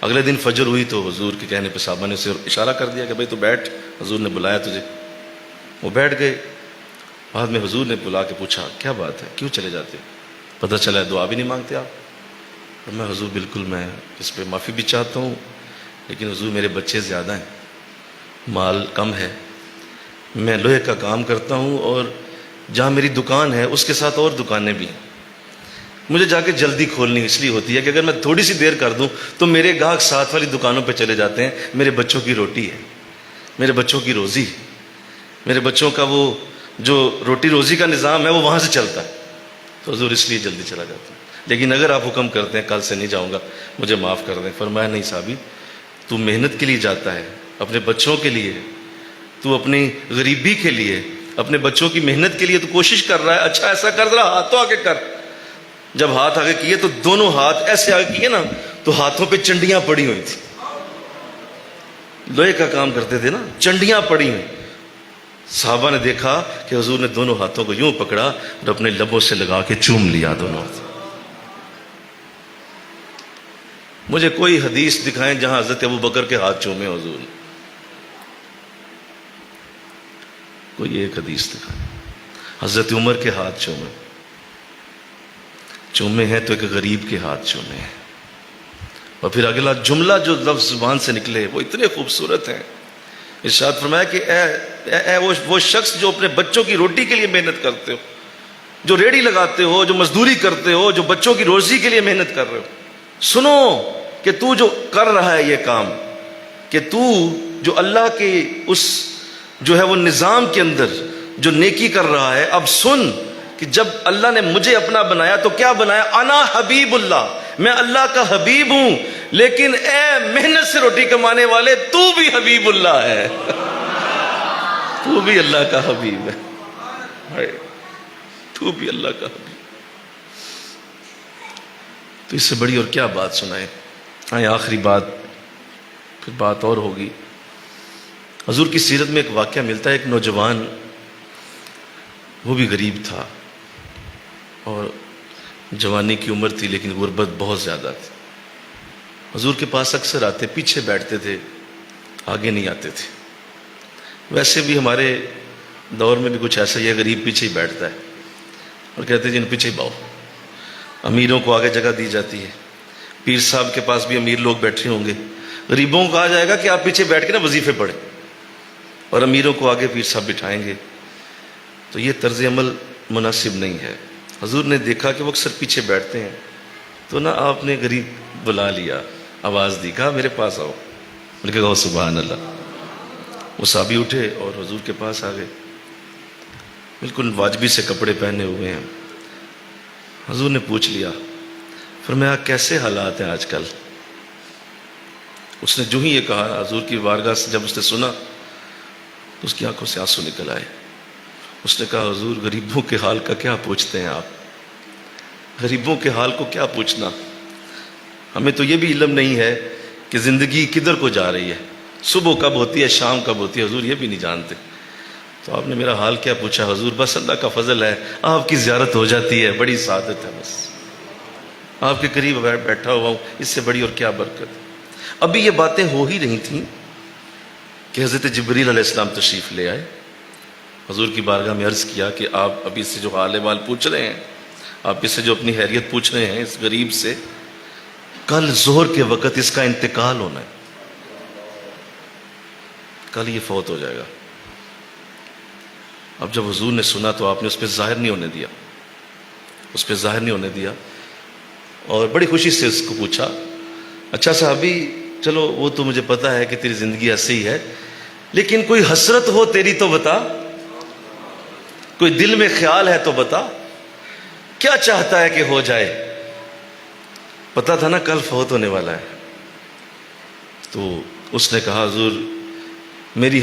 اگلے دن فجر ہوئی تو حضور کے کہنے پہ صحابہ نے اسے اشارہ کر دیا کہ بھائی تو بیٹھ، حضور نے بلایا تجھے۔ وہ بیٹھ گئے۔ بعد میں حضور نے بلا کے پوچھا کیا بات ہے، کیوں چلے جاتے؟ پتہ چلا ہے دعا بھی نہیں مانگتے آپ۔ اور میں حضور بالکل میں اس پہ معافی بھی چاہتا ہوں، لیکن حضور میرے بچے زیادہ ہیں، مال کم ہے، میں لوہے کا کام کرتا ہوں اور جہاں میری دکان ہے اس کے ساتھ اور دکانیں بھی ہیں، مجھے جا کے جلدی کھولنی اس لیے ہوتی ہے کہ اگر میں تھوڑی سی دیر کر دوں تو میرے گاہک ساتھ والی دکانوں پہ چلے جاتے ہیں، میرے بچوں کی روٹی ہے، میرے بچوں کی روزی، میرے بچوں کا وہ جو روٹی روزی کا نظام ہے وہ وہاں سے چلتا ہے، تو حضور اس لیے جلدی چلا جاتا ہوں۔ لیکن اگر آپ حکم کرتے ہیں کل سے نہیں جاؤں گا، مجھے معاف کر دیں۔ فرمایا نہیں صحابی، تو محنت کے لیے جاتا ہے، اپنے بچوں کے لیے، تو اپنی غریبی کے لیے، اپنے بچوں کی محنت کے لیے تو کوشش کر رہا ہے، اچھا ایسا کر ذرا ہاتھ تو آگے کر۔ جب ہاتھ آگے کیے تو دونوں ہاتھ ایسے آگے کیے نا تو ہاتھوں پہ چنڈیاں پڑی ہوئی تھی، لوہے کا کام کرتے تھے نا، چنڈیاں پڑی ہوئی۔ صحابہ نے دیکھا کہ حضور نے دونوں ہاتھوں کو یوں پکڑا اور اپنے لبوں سے لگا کے چوم لیا دونوں ہاتھ۔ مجھے کوئی حدیث دکھائیں جہاں حضرت ابوبکر کے ہاتھ چومے حضور نے، کوئی ایک حدیث دکھائیں۔ حضرت عمر کے ہاتھ چومے ہیں تو ایک غریب کے ہاتھ چومے ہیں۔ اور پھر اگلا جملہ جو لفظ زبان سے نکلے وہ اتنے خوبصورت ہیں۔ ارشاد فرمایا کہ اے وہ شخص جو اپنے بچوں کی روٹی کے لیے محنت کرتے ہو، جو ریڑھی لگاتے ہو، جو مزدوری کرتے ہو، جو بچوں کی روزی کے لیے محنت کر رہے ہو، سنو کہ تو جو کر رہا ہے یہ کام، کہ تو جو اللہ کے اس جو ہے وہ نظام کے اندر جو نیکی کر رہا ہے، اب سن کہ جب اللہ نے مجھے اپنا بنایا تو کیا بنایا؟ انا حبیب اللہ، میں اللہ کا حبیب ہوں، لیکن اے محنت سے روٹی کمانے والے تو بھی حبیب اللہ ہے، تو بھی اللہ کا حبیب ہے، تو بھی اللہ کا حبیب۔ تو اس سے بڑی اور کیا بات سنائے؟ آئیں آخری بات، پھر بات اور ہوگی۔ حضور کی سیرت میں ایک واقعہ ملتا ہے، ایک نوجوان، وہ بھی غریب تھا اور جوانی کی عمر تھی لیکن غربت بہت زیادہ تھی۔ حضور کے پاس اکثر آتے، پیچھے بیٹھتے تھے، آگے نہیں آتے تھے۔ ویسے بھی ہمارے دور میں بھی کچھ ایسا ہی ہے، غریب پیچھے ہی بیٹھتا ہے اور کہتے ہیں جن پیچھے ہی باؤ۔ امیروں کو آگے جگہ دی جاتی ہے، پیر صاحب کے پاس بھی امیر لوگ بیٹھے ہوں گے، غریبوں کو کہا جائے گا کہ آپ پیچھے بیٹھ کے نا وظیفے پڑھیں، اور امیروں کو آگے پیر صاحب بٹھائیں گے۔ تو یہ طرز عمل مناسب نہیں ہے۔ حضور نے دیکھا کہ وہ اکثر پیچھے بیٹھتے ہیں، تو نا آپ نے غریب بلا لیا، آواز دی، کہا میرے پاس آؤ۔ بلکہ کہو سبحان اللہ۔ وہ صحابی اٹھے اور حضور کے پاس آ گئے، بالکل واجبی سے کپڑے پہنے ہوئے ہیں۔ حضور نے پوچھ لیا، فرمایا کیسے حالات ہیں آج کل؟ اس نے جو ہی یہ کہا، حضور کی بارگاہ سے جب اس نے سنا تو اس کی آنکھوں سے آنسو نکل آئے۔ اس نے کہا حضور غریبوں کے حال کا کیا پوچھتے ہیں آپ؟ غریبوں کے حال کو کیا پوچھنا؟ ہمیں تو یہ بھی علم نہیں ہے کہ زندگی کدھر کو جا رہی ہے، صبح کب ہوتی ہے، شام کب ہوتی ہے، حضور یہ بھی نہیں جانتے۔ تو آپ نے میرا حال کیا پوچھا؟ حضور بس اللہ کا فضل ہے، آپ کی زیارت ہو جاتی ہے، بڑی سعادت ہے، بس آپ کے قریب بیٹھا ہوا ہوں، اس سے بڑی اور کیا برکت۔ ابھی یہ باتیں ہو ہی رہی تھیں کہ حضرت جبریل علیہ السلام تشریف لے آئے۔ حضور کی بارگاہ میں عرض کیا کہ آپ ابھی سے جو حال وال پوچھ رہے ہیں، آپ اس سے جو اپنی خیریت پوچھ رہے ہیں اس غریب سے، کل ظہر کے وقت اس کا انتقال ہونا ہے، کل یہ فوت ہو جائے گا۔ اب جب حضور نے سنا تو آپ نے اس پہ ظاہر نہیں ہونے دیا، اور بڑی خوشی سے اس کو پوچھا، اچھا صحابی چلو وہ تو مجھے پتا ہے کہ تیری زندگی ایسی ہی ہے، لیکن کوئی حسرت ہو تیری تو بتا، کوئی دل میں خیال ہے تو بتا، کیا چاہتا ہے کہ ہو جائے؟ پتا تھا نا کل فوت ہونے والا ہے. تو اس نے کہا حضور میری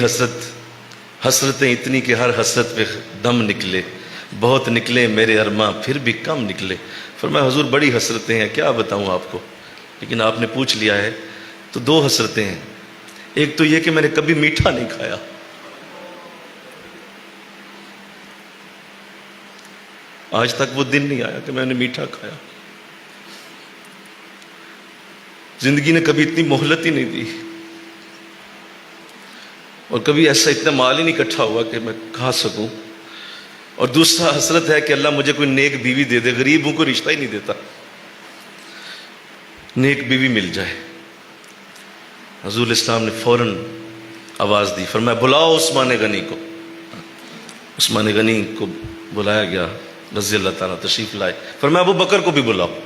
حسرتیں اتنی کہ ہر حسرت پہ دم نکلے، بہت نکلے میرے ارماں پھر بھی کم نکلے. فرمایا حضور بڑی حسرتیں ہیں، کیا بتاؤں آپ کو، لیکن آپ نے پوچھ لیا ہے تو 2 حسرتیں ہیں. ایک تو یہ کہ میں نے کبھی میٹھا نہیں کھایا، آج تک وہ دن نہیں آیا کہ میں نے میٹھا کھایا. زندگی نے کبھی اتنی مہلت ہی نہیں دی، اور کبھی ایسا اتنا مال ہی نہیں اکٹھا ہوا کہ میں کھا سکوں. اور دوسرا حسرت ہے کہ اللہ مجھے کوئی نیک بیوی دے دے، غریبوں کو رشتہ ہی نہیں دیتا، نیک بیوی مل جائے. حضور اسلام نے فوراً آواز دی، فرمایا بلاؤ عثمان غنی کو. عثمان غنی کو بلایا گیا رضی اللہ تعالیٰ، تشریف لائے. فرمایا ابو بکر کو بھی بلاؤ.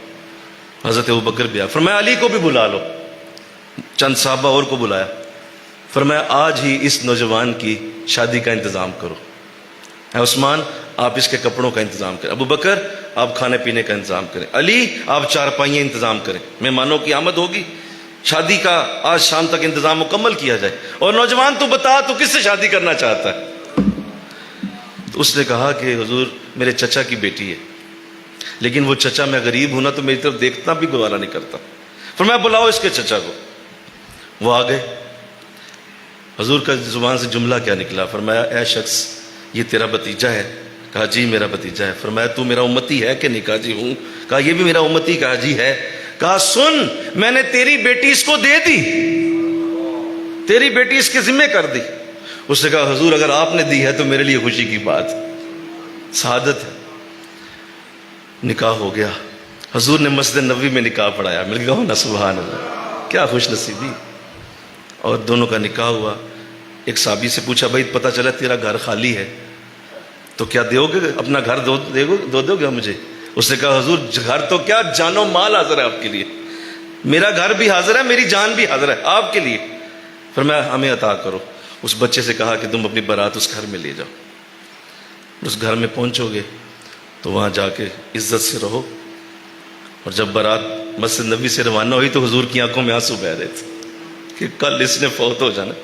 حضرت ابو بکر بھی آیا. فرمایا علی کو بھی بلا لو. چند صحابہ اور کو بلایا. فرمایا آج ہی اس نوجوان کی شادی کا انتظام کرو. اے عثمان آپ اس کے کپڑوں کا انتظام کریں، ابو بکر آپ کھانے پینے کا انتظام کریں، علی آپ چارپائیاں انتظام کریں، مہمانوں کی آمد ہوگی، شادی کا آج شام تک انتظام مکمل کیا جائے. اور نوجوان تو بتا تو کس سے شادی کرنا چاہتا ہے؟ تو اس نے کہا کہ حضور میرے چچا کی بیٹی ہے، لیکن وہ چچا میں غریب ہوں نا تو میری طرف دیکھنا بھی گوارا نہیں کرتا. فرمایا بلاؤ اس کے چچا کو. وہ آ گئے. حضور کا زبان سے جملہ کیا نکلا؟ فرمایا اے شخص یہ تیرا بھتیجا ہے؟ کہا جی میرا بھتیجا ہے. فرمایا تو میرا امتی ہے کہ نہیں؟ کہا جی ہوں. کہا یہ بھی میرا امتی؟ کہا جی ہے. کہا سن میں نے تیری بیٹی اس کو دے دی، تیری بیٹی اس کے ذمہ کر دی. اس نے کہا حضور اگر آپ نے دی ہے تو میرے لیے خوشی کی بات، سعادت ہے. نکاح ہو گیا. حضور نے مسجد نبوی میں نکاح پڑھایا. مل گیا ہو نا، سبحان اللہ، کیا خوش نصیبی. اور دونوں کا نکاح ہوا. ایک صحابی سے پوچھا بھائی پتہ چلا تیرا گھر خالی ہے تو کیا دیو گے، اپنا گھر دو گے مجھے؟ اس نے کہا حضور گھر تو کیا جان و مال حاضر ہے آپ کے لیے، میرا گھر بھی حاضر ہے، میری جان بھی حاضر ہے آپ کے لیے. فرمایا ہمیں عطا کرو. اس بچے سے کہا کہ تم اپنی بارات اس گھر میں لے جاؤ. اس گھر میں پہنچو گے تو وہاں جا کے عزت سے رہو. اور جب بارات مسجد نبی سے روانہ ہوئی تو حضور کی آنکھوں میں آنسو بہہ رہے تھے کہ کل اس نے فوت ہو جانا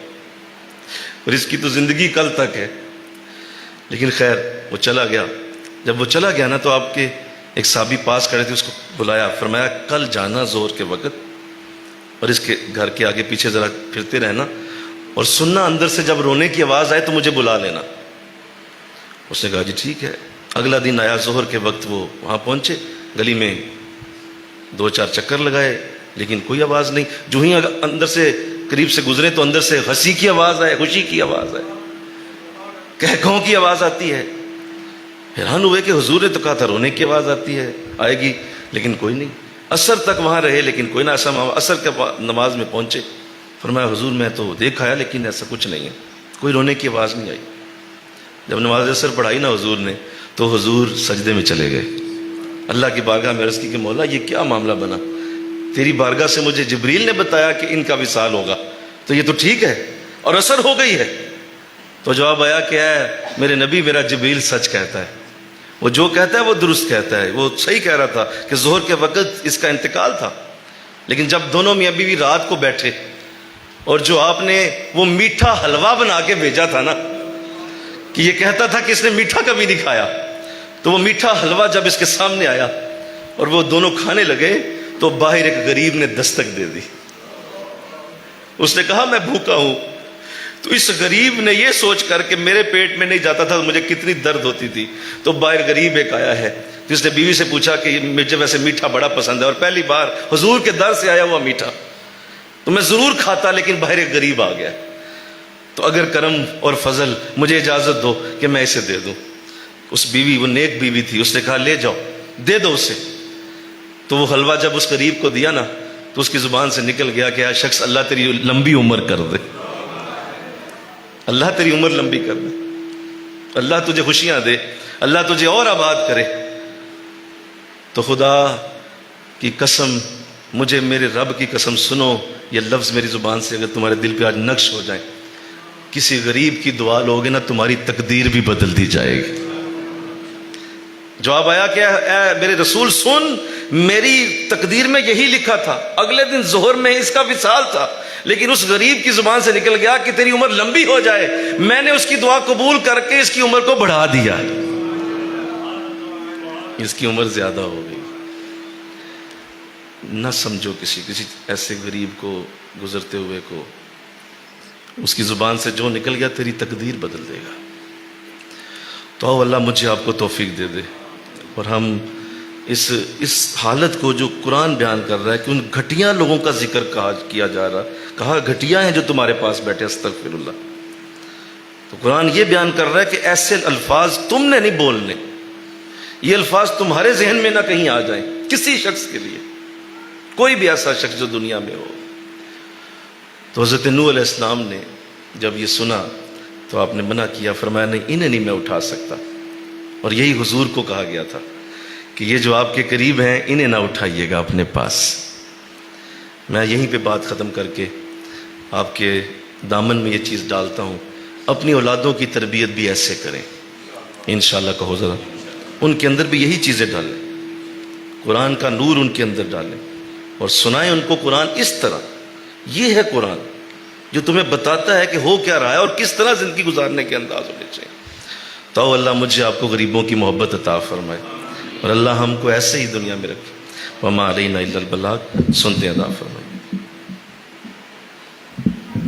اور اس کی تو زندگی کل تک ہے. لیکن خیر وہ چلا گیا. جب وہ چلا گیا نا تو آپ کے ایک صحابی پاس کھڑے تھے، اس کو بلایا. فرمایا کل جانا ظہر کے وقت اور اس کے گھر کے آگے پیچھے ذرا پھرتے رہنا اور سننا اندر سے جب رونے کی آواز آئے تو مجھے بلا لینا. اس نے کہا جی ٹھیک ہے. اگلا دن آیا ظہر کے وقت، وہ وہاں پہنچے، گلی میں 2-4 چکر لگائے لیکن کوئی آواز نہیں. جو ہی اندر سے قریب سے گزرے تو اندر سے ہنسی کی آواز آئے، خوشی کی آواز آئے، کہکہوں کی آواز آتی ہے. حیران ہوئے کہ حضور نے تو کہا تھا رونے کی آواز آتی ہے آئے گی، لیکن کوئی نہیں. عصر تک وہاں رہے لیکن کوئی نہ. عصر کے نماز میں پہنچے. فرمایا حضور میں تو دیکھ آیا لیکن ایسا کچھ نہیں ہے، کوئی رونے کی آواز نہیں آئی. جب نماز عصر پڑھائی نا حضور نے تو حضور سجدے میں چلے گئے. اللہ کی بارگاہ میں عرض کی کہ مولا یہ کیا معاملہ بنا، تیری بارگاہ سے مجھے جبریل نے بتایا کہ ان کا وصال ہوگا تو یہ تو ٹھیک ہے اور عصر ہو گئی ہے. تو جواب آیا کہ اے میرے نبی میرا جبریل سچ کہتا ہے، وہ جو کہتا ہے وہ درست کہتا ہے. وہ صحیح کہہ رہا تھا کہ ظہر کے وقت اس کا انتقال تھا. لیکن جب دونوں میاں بیوی رات کو بیٹھے اور جو آپ نے وہ میٹھا حلوہ بنا کے بھیجا تھا نا، کہ یہ کہتا تھا کہ اس نے میٹھا کبھی نہیں کھایا، تو وہ میٹھا حلوہ جب اس کے سامنے آیا اور وہ دونوں کھانے لگے تو باہر ایک غریب نے دستک دے دی. اس نے کہا میں بھوکا ہوں. تو اس غریب نے یہ سوچ کر کہ میرے پیٹ میں نہیں جاتا تھا مجھے کتنی درد ہوتی تھی، تو باہر غریب ایک آیا ہے جس نے بیوی سے پوچھا کہ مجھے ویسے میٹھا بڑا پسند ہے اور پہلی بار حضور کے در سے آیا ہوا میٹھا تو میں ضرور کھاتا، لیکن باہر ایک غریب آ گیا، تو اگر کرم اور فضل مجھے اجازت دو کہ میں اسے دے دوں. اس بیوی، وہ نیک بیوی تھی، اس نے کہا لے جاؤ دے دو اسے. تو وہ حلوہ جب اس غریب کو دیا نا تو اس کی زبان سے نکل گیا کہ اے شخص اللہ تیری لمبی عمر کر دے، اللہ تیری عمر لمبی کر دے، اللہ تجھے خوشیاں دے، اللہ تجھے اور آباد کرے. تو خدا کی قسم، مجھے میرے رب کی قسم سنو، یہ لفظ میری زبان سے اگر تمہارے دل پہ آج نقش ہو جائیں، کسی غریب کی دعا لوگے نا تمہاری تقدیر بھی بدل دی جائے گی. جواب آیا کہ اے میرے رسول سن، میری تقدیر میں یہی لکھا تھا، اگلے دن ظہر میں اس کا وصال تھا، لیکن اس غریب کی زبان سے نکل گیا کہ تیری عمر لمبی ہو جائے، میں نے اس کی دعا قبول کر کے اس کی عمر کو بڑھا دیا، اس کی عمر زیادہ ہو گئی۔ نہ سمجھو کسی ایسے غریب کو، گزرتے ہوئے کو، اس کی زبان سے جو نکل گیا تیری تقدیر بدل دے گا۔ تو اللہ مجھے آپ کو توفیق دے دے، اور ہم اس حالت کو جو قرآن بیان کر رہا ہے کہ ان گھٹیا لوگوں کا ذکر کیا جا رہا، کہا گھٹیا ہیں جو تمہارے پاس بیٹھے، استغفر اللہ۔ تو قرآن یہ بیان کر رہا ہے کہ ایسے الفاظ تم نے نہیں بولنے، یہ الفاظ تمہارے ذہن میں نہ کہیں آ جائیں کسی شخص کے لیے، کوئی بھی ایسا شخص جو دنیا میں ہو۔ تو حضرت نوح علیہ السلام نے جب یہ سنا تو آپ نے منع کیا، فرمایا نہیں، انہیں نہیں میں اٹھا سکتا، اور یہی حضور کو کہا گیا تھا کہ یہ جو آپ کے قریب ہیں انہیں نہ اٹھائیے گا اپنے پاس۔ میں یہیں پہ بات ختم کر کے آپ کے دامن میں یہ چیز ڈالتا ہوں، اپنی اولادوں کی تربیت بھی ایسے کریں انشاءاللہ۔ کہو ذرا، ان کے اندر بھی یہی چیزیں ڈالیں، قرآن کا نور ان کے اندر ڈالیں، اور سنائیں ان کو قرآن اس طرح۔ یہ ہے قرآن جو تمہیں بتاتا ہے کہ ہو کیا رہا ہے اور کس طرح زندگی گزارنے کے انداز ہونے چاہیے۔ تو اللہ مجھے آپ کو غریبوں کی محبت عطا فرمائے، اور اللہ ہم کو ایسے ہی دنیا میں رکھے۔ وما علینا الا البلاغ، سنتے ادا فرمائے۔